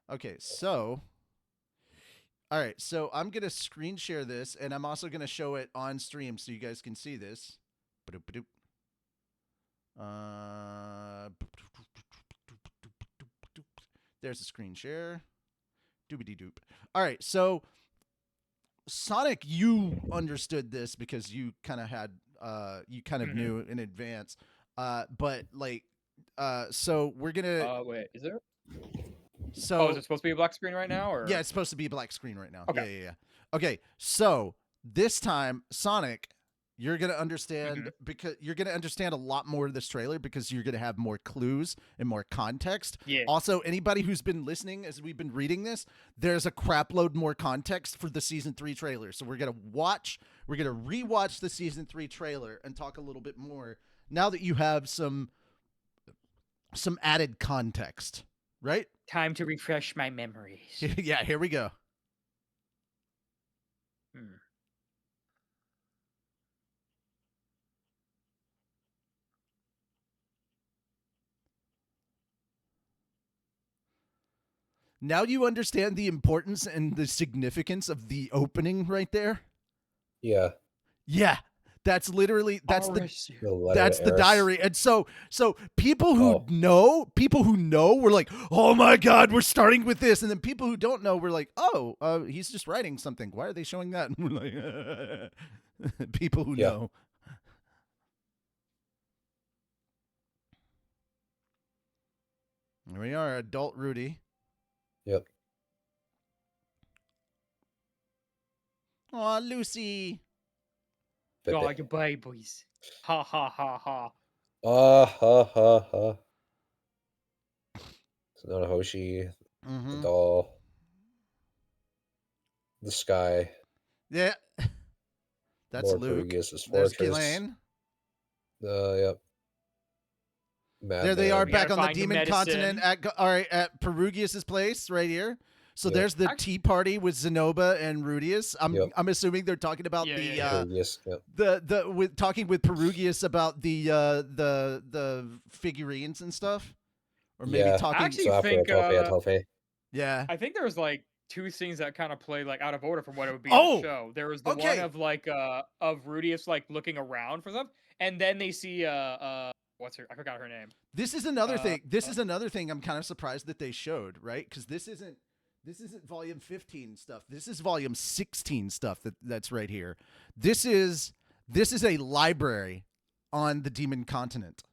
Okay, so all right, so I'm gonna screen share this, and I'm also gonna show it on stream so you guys can see this. Ba-doop, ba-doop. There's a screen share. Doobity doop. All right, so Sonic, you understood this because you kind of had you kind of Mhm. knew in advance. But like so we're gonna Wait, is there? So Oh, is it supposed to be a black screen right now, or yeah, it's supposed to be a black screen right now. Okay. Yeah. Okay, so this time, Sonic, you're gonna understand Mhm. because you're gonna understand a lot more of this trailer because you're gonna have more clues and more context. Yeah. Also, anybody who's been listening as we've been reading this, there's a crapload more context for the season 3 trailer. So we're gonna rewatch the season 3 trailer and talk a little bit more now that you have some added context, right? Time to refresh my memories. Yeah, here we go. Hmm. Now you understand the importance and the significance of the opening right there? Yeah. Yeah. That's literally Oris. The letter that's to the Eris. diary. And so people who Oh. know were like, "Oh my god, we're starting with this." And then people who don't know were like, "Oh, he's just writing something. Why are they showing that?" And we're like people who Yeah. know. Here we are, adult Rudy. Yep. Aw, Lucy. Pepe. Oh, goodbye, boys. Ha ha ha ha. Ah, ha, ha, ha. Sonata Hoshi, the Mm-hmm. doll, the sky, Yeah. That's Lord Luke. Perugius' There's fortress. Ghislaine. Yep. Mad There they Man. are We back gotta on the find the demon continent medicine. at Perugius's place right here. So Yep. there's the Actu- tea party with Zenoba and Rudius. Yep. I'm assuming they're talking about Yeah, the yeah, yeah. Perugius. Yep. the with talking with Perugius about the figurines and stuff, or maybe Yeah. talking. I actually So after think Atofe. Yeah. I think there was like two scenes that kind of played like out of order from what it would be Oh, in the show. There was the one okay. of like of Rudius like looking around for stuff, and then they see what's her, I forgot her name. This is another Uh, thing. This is another thing I'm kind of surprised that they showed, right? Because this isn't volume 15 stuff. This is volume 16 stuff that's right here. This is a library on the Demon Continent.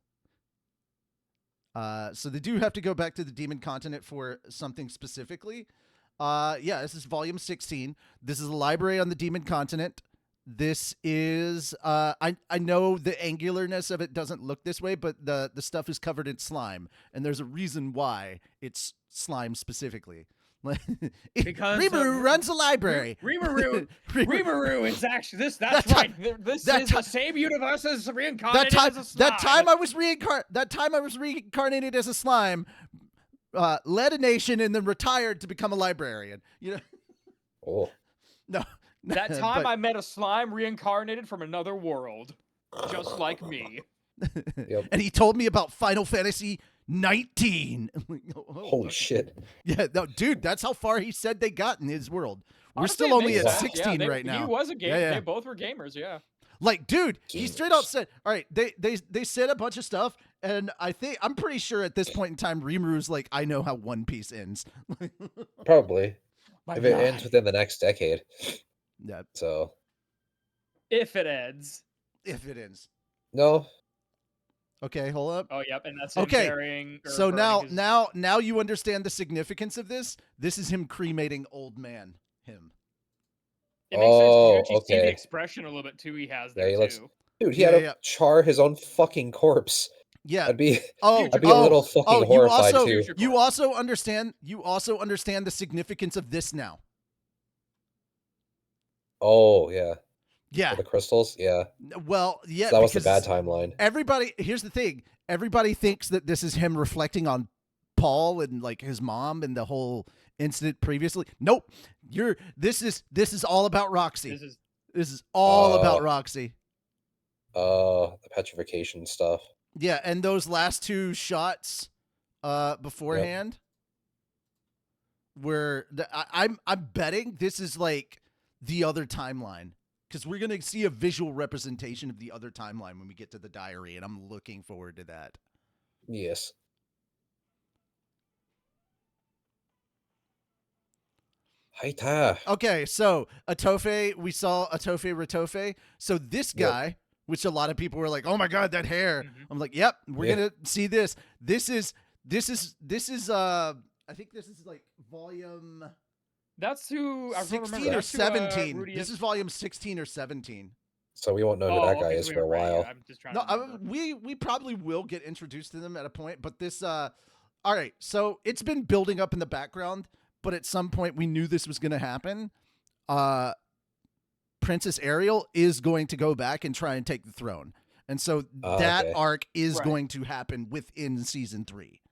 So they do have to go back to the Demon Continent for something specifically. Yeah, this is volume 16. This is a library on the Demon Continent. This is I know the angularness of it doesn't look this way, but the stuff is covered in slime, and there's a reason why it's slime specifically. Because, Rimuru runs a library. Rimuru is actually this. That's That right. time- This that is ti- the same universe as reincarnated as a slime. that time I was reincarnated as a slime, led a nation and then retired to become a librarian. You know, Oh. no. That time but- I met a slime reincarnated from another world, just like me. Yep. And he told me about Final Fantasy 19. Holy shit. Yeah, no, dude, that's how far he said they got in his world. We're Honestly, still it only makes at sense. 16 Yeah, right now. He was a gamer. Yeah. They both were gamers. Yeah. Like, dude, he straight up Gamers. said, all right, they said a bunch of stuff, and I'm pretty sure at this point in time, Rimuru's like, I know how One Piece ends. Probably. My If it God. ends within the next decade. Yeah, So, If it ends. if it ends. no. Okay, hold up. Oh, yep, and that's Okay, him carrying. Or So burning now his- you understand the significance of this. This is him cremating old man him. It makes sense. 'Cause Oh, you actually see the okay. expression a little bit too. He has Yeah, there he looks- too. Dude, he Yeah, had to yeah. char his own fucking corpse. Yeah. I'd be Oh, I'd be a little fucking you horrified also too. you also understand the significance of this now. Oh, yeah. Yeah. For the crystals? Yeah. Well, yeah. So that was the because bad timeline. Here's the thing. Everybody thinks that this is him reflecting on Paul and like his mom and the whole incident previously. Nope. This is all about Roxy. This is all about Roxy. The petrification stuff. Yeah, and those last two shots beforehand were I'm betting this is like the other timeline, because we're gonna see a visual representation of the other timeline when we get to the diary, and I'm looking forward to that. Yes. Haita. Okay, so Atofe, we saw Atofe Ratofe. So this Yep. guy, which a lot of people were like, "Oh my god, that hair!" Mhm. I'm like, "Yep, we're Yeah. gonna see this. This is I think this is like volume That's who I remember. 16 or That's who, 17. Rudy This is volume 16 or 17. So we won't know who that guy is so for a you're right, while. yeah, I'm just trying No, to remember. we probably will get introduced to them at a point, but this all right, so it's been building up in the background, but at some point we knew this was going to happen. Princess Ariel is going to go back and try and take the throne. And so that Okay. arc is Right. going to happen within season 3.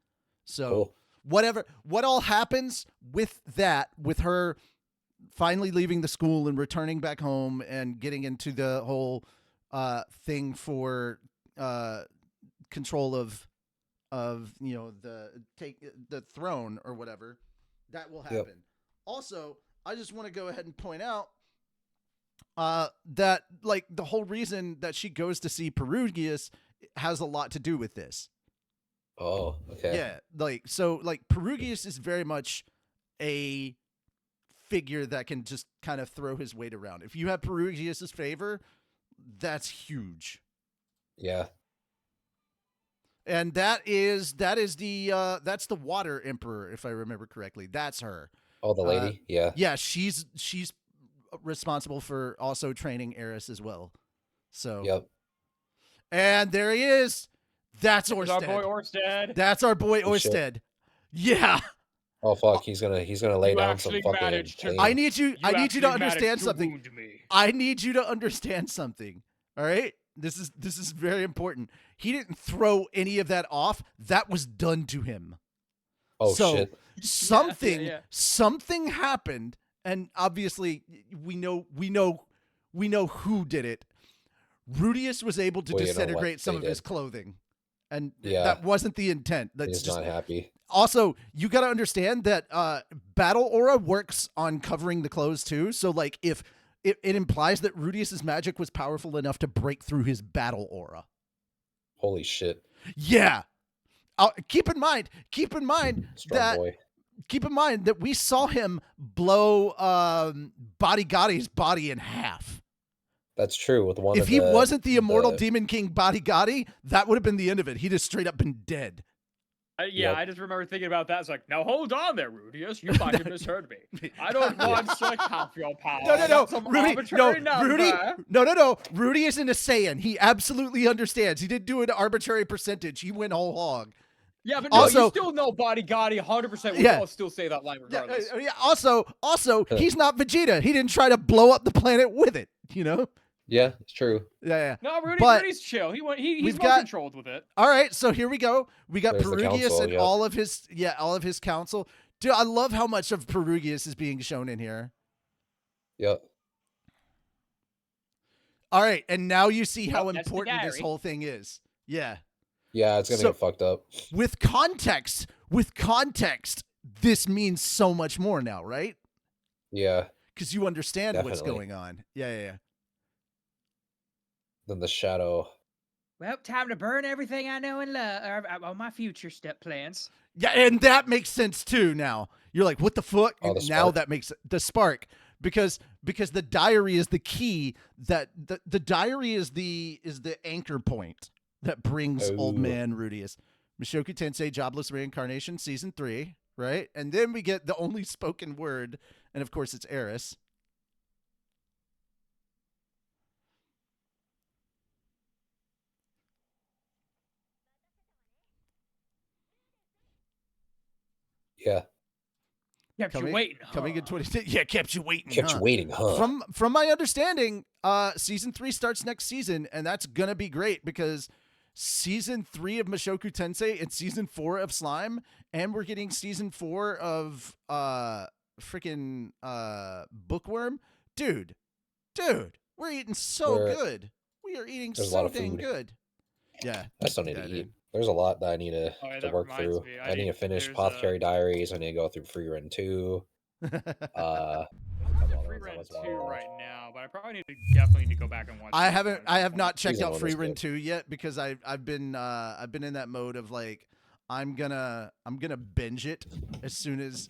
So Cool. what all happens with that, with her finally leaving the school and returning back home and getting into the whole thing for control of the throne or whatever, that will happen. Yep. Also, I just want to go ahead and point out that like the whole reason that she goes to see Perugius has a lot to do with this. Oh, okay. Yeah, like Perugius is very much a figure that can just kind of throw his weight around. If you have Perugius's favor, that's huge. Yeah. And that's the Water Emperor, if I remember correctly. That's her. Oh, the lady. Yeah. Yeah, she's responsible for also training Eris as well. So Yep. And there he is. That's There's our Orsted. boy Orsted. That's our boy Oh, shit. Orsted. Yeah. Oh fuck, he's gonna lay You down some actually fucking managed to- pain. I need you to actually managed understand to something. wound me. I need you to understand something. All right? This is very important. He didn't throw any of that off. That was done to him. Oh So, shit. Yeah. Something happened, and obviously we know who did it. Rudius was able to Well, you know what disintegrate some they of his did. clothing. And Yeah. that wasn't the intent. That's He's just not happy. also, you got to understand that battle aura works on covering the clothes too. So like if it implies that Rudius's magic was powerful enough to break through his battle aura. Holy shit. Yeah. Keep in mind Strong boy. that we saw him blow Body Gotti's body in half. That's true. With one If of he the, wasn't the immortal Demon King Body Gotti, that would have been the end of it. He'd have straight up been dead. Yeah, Yep. I just remember thinking about that. It's like, now hold on there, Rudius. You might have misheard me. I don't want to half your power. No. That's some arbitrary number. No. Rudy isn't a Saiyan. He absolutely understands. He didn't do an arbitrary percentage. He went whole hog. Yeah, but Also- you still know Body Gotti 100%. We Yeah. all still say that line regardless. Yeah. Also, he's not Vegeta. He didn't try to blow up the planet with it. You know? Yeah, it's true. Yeah. No, But Rudy's chill. He's we've more got- controlled with it. All right. So here we go. We got There's the Perugius council, and yep. all of his council. Dude, I love how much of Perugius is being shown in here. Yep. All right, and now you see how Well, that's the important this diary. whole thing is. Yeah. Yeah, it's gonna So- get fucked up. With context, this means so much more now, right? Yeah. Because you understand what's Definitely. going on. Yeah. Then the shadow. Well, time to burn everything I know and love, or all my future step plans. Yeah, and that makes sense too now. You're like, what the fuck? Oh, the Now spark. that makes the spark. Because the diary is the key, that the diary is the anchor point that brings old Ooh. man Rudius. Mushoku Tensei Jobless Reincarnation Season 3, right? And then we get the only spoken word, and of course it's Eris. Yeah. Kept you waiting. Coming in huh? 26. Yeah, kept you waiting. Kept huh? you waiting, huh? From my understanding, season 3 starts next season, and that's gonna be great because season 3 of Mushoku Tensei and season 4 of Slime, and we're getting season 4 of freaking Bookworm. Dude, we're eating so We're- good. We are eating there's a so lot of dang food. good. Yeah. I still need Yeah, to dude. eat. There's a lot that I need to, Oh, yeah, to that work reminds through. me. I need to finish there's Apothecary Diaries. I need to go through Free Run 2. I'm Uh, watching Free Run 2 right now, but I probably definitely need to go back and watch. I season haven't. one. I have not checked Season out one Free was Run good. 2 yet because I've been in that mode of like I'm gonna binge it as soon as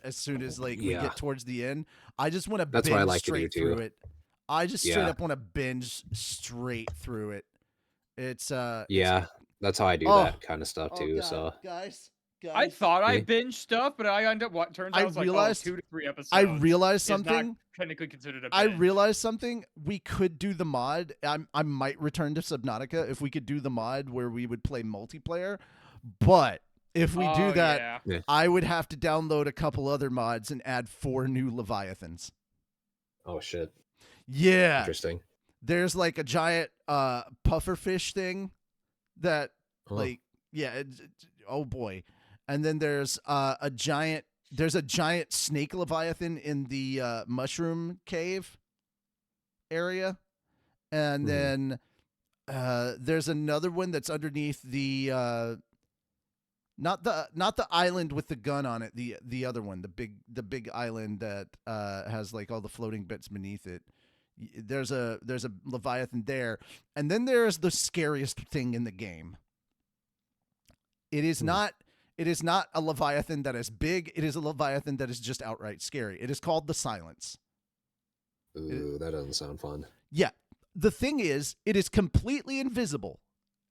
like we Yeah. get towards the end. I just want to That's binge what I like to do, straight too. through it. I just straight Yeah. up want to binge straight through it. It's yeah, that's how I do Oh. that kind of stuff oh too. God, So guys, guys. I thought I Me? binged stuff, but I ended up what turns out I it's like realized- 2 to 3 episodes. I realized is not something. technically considered a binge. I realized something. We could do the mod. I might return to Subnautica if we could do the mod where we would play multiplayer. But if we do that, yeah. Yeah. I would have to download a couple other mods and add 4 new Leviathans. Oh shit. Yeah. Interesting. There's like a giant pufferfish thing that Oh. like oh boy. And then there's a giant snake leviathan in the mushroom cave area. And then there's another one that's underneath the not the island with the gun on it, the other one, the big island that has like all the floating bits beneath it. There's a leviathan there, and then there's the scariest thing in the game. It is not a leviathan that is big. It is a leviathan that is just outright scary. It is called the Silence. Ooh, that doesn't sound fun. Yeah. The thing is, it is completely invisible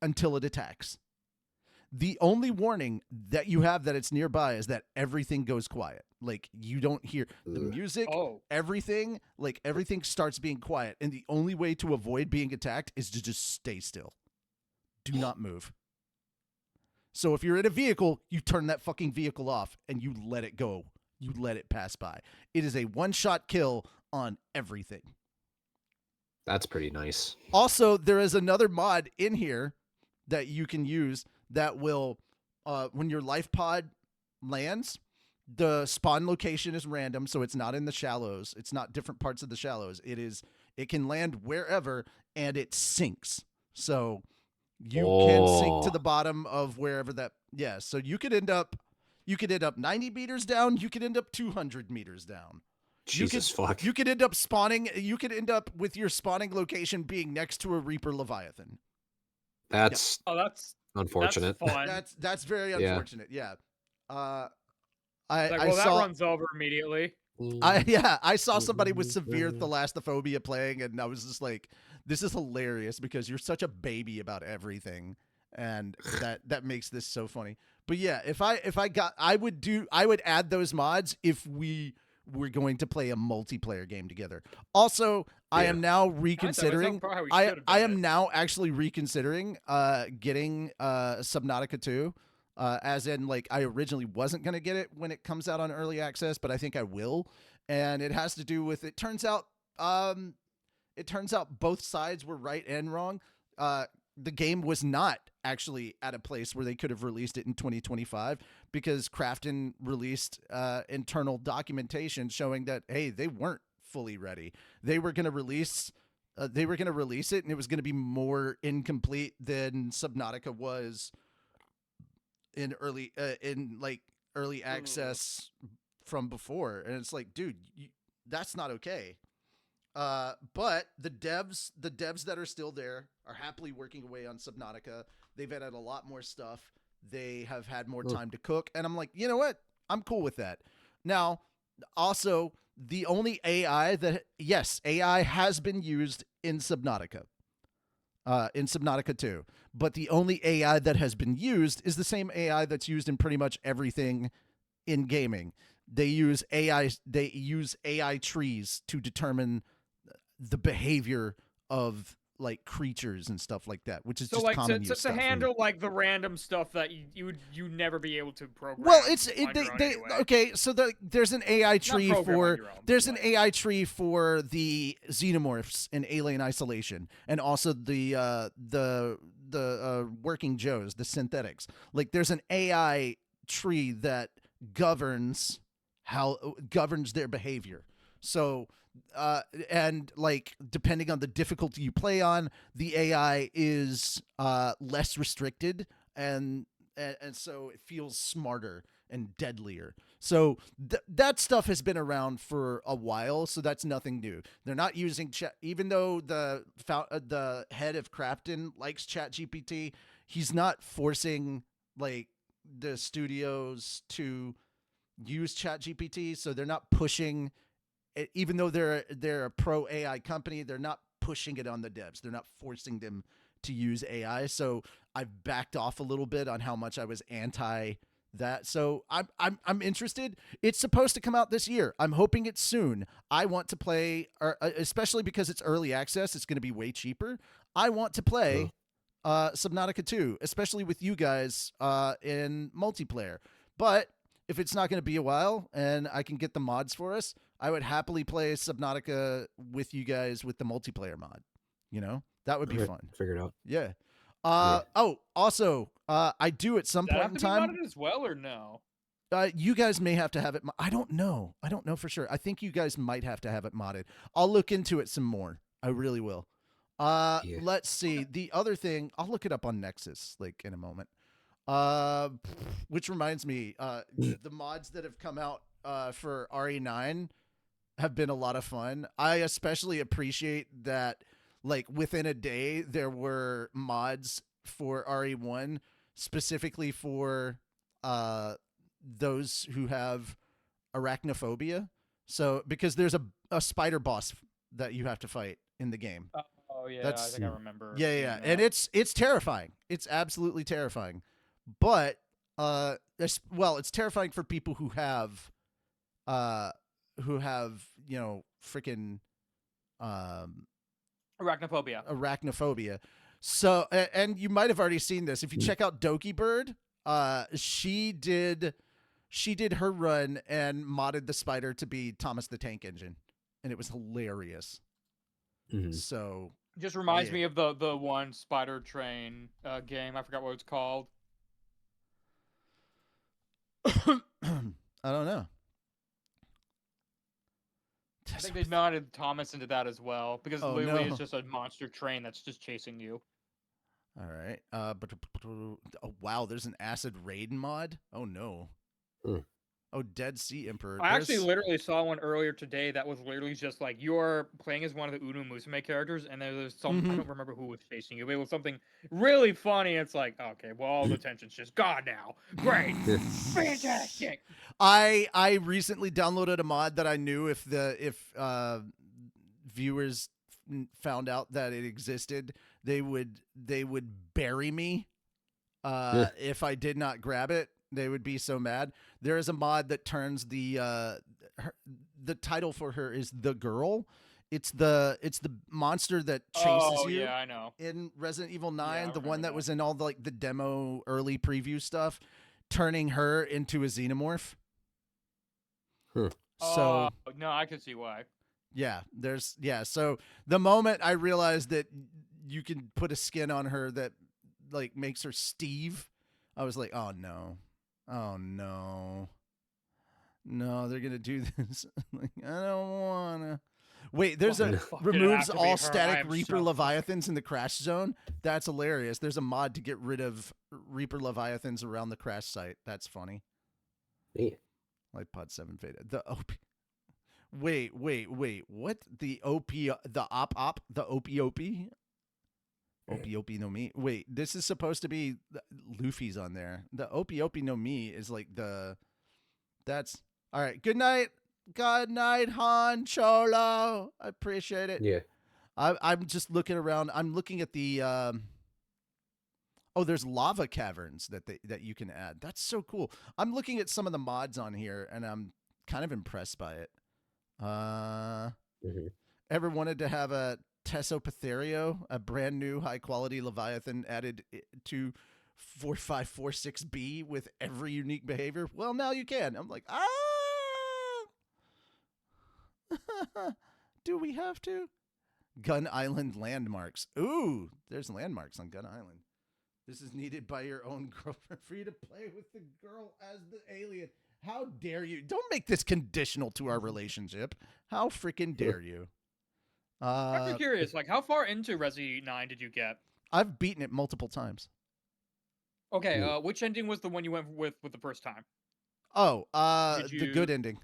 until it attacks. The only warning that you have that it's nearby is that everything goes quiet. Like, you don't hear the Ugh. music, Oh. everything starts being quiet. And the only way to avoid being attacked is to just stay still. Do not move. So if you're in a vehicle, you turn that fucking vehicle off and you let it go. You let it pass by. It is a one-shot kill on everything. That's pretty nice. Also, there is another mod in here that you can use that will, when your life pod lands, the spawn location is random, so it's not in the shallows. It's not different parts of the shallows. It can land wherever, and it sinks. So you can sink to the bottom of wherever that. Yeah, so you could end up 90 meters down. You could end up 200 meters down. Jesus fuck. You could end up spawning. You could end up with your spawning location being next to a Reaper Leviathan. That's Oh, that's unfortunate. That's fun. That's very Yeah. unfortunate. Yeah. I Like, I well, that saw runs over immediately. I saw somebody with severe thalassophobia playing, and I was just like, this is hilarious because you're such a baby about everything, and that makes this so funny. But yeah, I would add those mods if we were going to play a multiplayer game together. Also, I am now reconsidering. I am now actually reconsidering getting Subnautica 2. As in, like, I originally wasn't going to get it when it comes out on early access, but I think I will. And it has to do with, it turns out both sides were right and wrong. The game was not actually at a place where they could have released it in 2025 because Krafton released internal documentation showing that, hey, they weren't fully ready. They were going to release it, and it was going to be more incomplete than Subnautica was in early access from before. And it's like, dude, that's not okay. But the devs that are still there are happily working away on Subnautica. They've added a lot more stuff. They have had more time to cook, and I'm like, you know what? I'm cool with that. Now, also, the only AI has been used in Subnautica. In Subnautica 2. But the only AI that has been used is the same AI that's used in pretty much everything in gaming. They use AI trees to determine the behavior of like creatures and stuff like that, which is so just like common to use stuff. handle like the random stuff that you'd never be able to program. Well, anyway. So there's an AI tree program on for your own, there's an but- AI tree for the xenomorphs in Alien Isolation, and also the working Joes, the synthetics. Like, there's an AI tree that governs their behavior. So and like, depending on the difficulty you play on, the AI is less restricted, and so it feels smarter and deadlier. So that stuff has been around for a while, so that's nothing new. They're not using chat, even though the head of Krafton likes ChatGPT. He's not forcing like the studios to use ChatGPT, so they're not pushing. Even though they're a pro AI company, they're not pushing it on the devs. They're not forcing them to use AI. So I've backed off a little bit on how much I was anti So I'm interested. It's supposed to come out this year. I'm hoping it's soon. I want to play, especially because it's early access. It's going to be way cheaper. I want to play Subnautica 2, especially with you guys in multiplayer. But if it's not going to be a while and I can get the mods for us, I would happily play Subnautica with you guys with the multiplayer mod. You know, that would be Alright, fun. Figure it out. Yeah. Yeah. Oh, also, I do at some Does that point have in to be time. modded as well, or no? You guys may have to have it. I don't know. I don't know for sure. I think you guys might have to have it modded. I'll look into it some more. I really will. Yeah. Let's see. The other thing, I'll look it up on Nexus like in a moment. Which reminds me, the mods that have come out for RE9 have been a lot of fun. I especially appreciate that, like, within a day there were mods for RE1 specifically for those who have arachnophobia. So because there's a spider boss that you have to fight in the game. Oh yeah, That's- I think I remember. Yeah, seeing yeah, that. and it's terrifying. It's absolutely terrifying. But it's terrifying for people who have freaking Arachnophobia. So and you might have already seen this. If you check out Doki Bird, she did her run and modded the spider to be Thomas the Tank Engine, and it was hilarious. Mhm. So Just reminds Yeah. me of the one Spider Train game. I forgot what it's called. I don't know. I think they modded Thomas into that as well because Oh, literally no. it's just a monster train that's just chasing you. All right. Oh wow, there's an acid raid mod. Oh no. Hmm. Oh, Dead Sea Emperor. I actually There's- literally saw one earlier today that was literally just like you're playing as one of the Uno Musume characters, and there's some I Mhm. don't remember who was chasing you, but it was something really funny. It's like, okay, well, all the tension's just gone now. Great, fantastic. I recently downloaded a mod that I knew if viewers found out that it existed, they would bury me if I did not grab it. They would be so mad. There is a mod that turns the title for her is The Girl. It's the monster that chases you Yeah, I know. in Resident Evil 9, I the one remember that that. was in all the demo early preview stuff, turning her into a xenomorph. Huh. So No, I can see why. so the moment I realized that you can put a skin on her that like makes her Steve, I was like, oh no, they're gonna do this. Like, I don't wanna. Wait, there's Why a the fuck did it removes have to be all her? I static am Reaper so Leviathans in the crash zone. That's hilarious. There's a mod to get rid of Reaper Leviathans around the crash site. That's funny. Neat. Like Pod 7 Fade. The OP. Wait. What? The OP, the op, the OP? OP no Mi. Wait, this is supposed to be Luffy's on there. The OP no Mi is like that's all right. Good night, Han Cholo. I appreciate it. Yeah. I'm just looking around. I'm looking at the oh, there's lava caverns that you can add. That's so cool. I'm looking at some of the mods on here and I'm kind of impressed by it. Mhm. Ever wanted to have a Tessopatherio, a brand new high quality Leviathan added to 4546B with every unique behavior? Well, now you can. I'm like, do we have to? Gun Island landmarks. Ooh, there's landmarks on Gun Island. This is needed by your own girlfriend for you to play with the girl as the alien. How dare you? Don't make this conditional to our relationship. How freaking dare you? I'm curious, like, how far into Resi 9 did you get? I've beaten it multiple times. Okay, Hmm. which ending was the one you went with the first time? Oh, Did the good you- ending.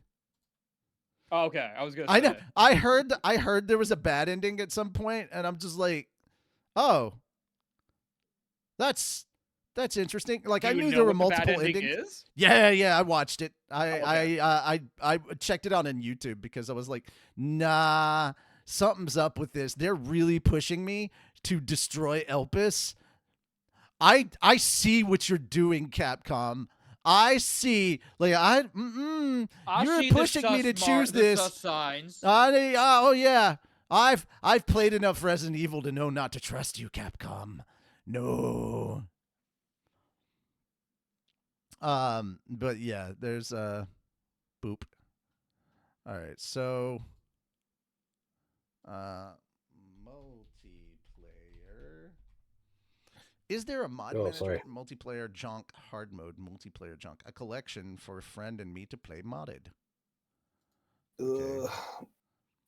Oh, okay, I was gonna I say. know. I heard there was a bad ending at some point, and I'm just like, oh, that's interesting. Like Do I you knew know there were what the bad multiple ending endings. is? Yeah, I watched it. okay. I checked it out on YouTube because I was like, nah, something's up with this. They're really pushing me to destroy Elpis. I see what you're doing, Capcom. I see. Like I you're see the pushing me to choose the this. sus signs. Oh yeah. I've played enough Resident Evil to know not to trust you, Capcom. No. But yeah, there's boop. All right, so multiplayer. Is there a mod Oh, manager sorry. multiplayer junk hard mode multiplayer junk? A collection for a friend and me to play modded. Okay.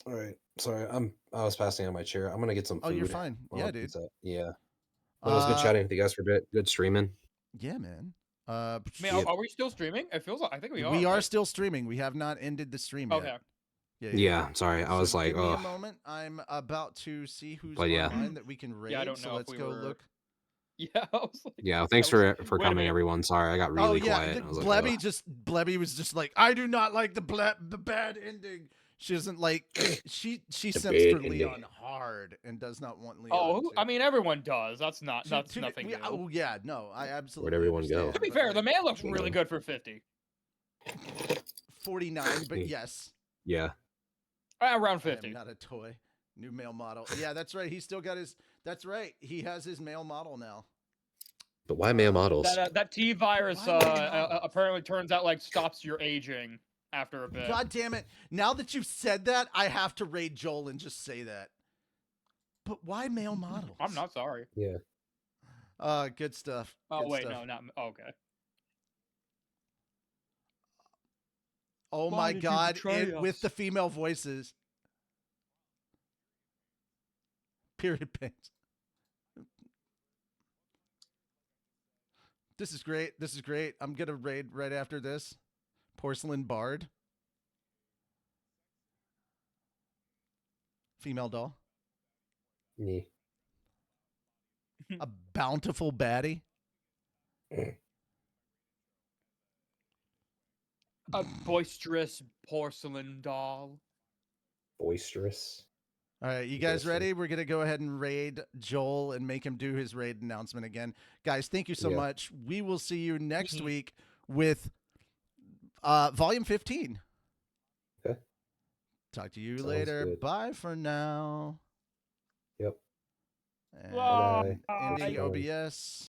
All right. Sorry, I was passing on my chair. I'm gonna get some food. Oh, you're fine. while Yeah, I'm dude. pizza. Yeah. But it was good chatting with you guys for a bit. Good streaming. Yeah, man. Man, Yep. are we still streaming? It feels like I think we are. We are right? still streaming. We have not ended the stream yet. Okay. Yeah. Sorry, I was So like, give me a oh, moment. I'm about to see who's But yeah. online that we can raid. Yeah, I don't so know if let's we go were- look. Yeah, I was like, yeah. Thanks I was- for wait a coming, minute. everyone. Sorry, I got Oh really yeah, quiet. I was like, Blebby was just like, I do not like the bad ending. She doesn't like she The simps bad for ending. Leon hard and does not want Leon. Oh, I mean, everyone does. That's not. That's to- nothing new. Oh yeah, no, I absolutely. Where'd everyone go? understand, To be but, fair, like, the man looks you really know. good for 50. 49, but yes, yeah. Around I am 50. not a toy. New male model. Yeah, that's right. He's still got his. That's right. He has his male model now. But why male models? That T virus Why male models? apparently turns out like stops your aging after a bit. God damn it! Now that you've said that, I have to raid Joel and just say that. But why male models? I'm not sorry. Yeah. Good stuff. Oh Good wait, stuff. no, not okay. Oh Why my did you God! betray With us? the female voices. Period pains. This is great. This is great. I'm gonna raid right after this. Porcelain Bard. Female doll. Yeah. A bountiful baddie. A boisterous porcelain doll. Boisterous. All right, you guys Interesting. ready? We're going to go ahead and raid Joel and make him do his raid announcement again. Guys, thank you so Yeah. much. We will see you next Mhm. week with volume 15. Okay. Talk to you Sounds later. good. Bye for now. Yep. And Bye-bye. ending Thanks for coming. OBS.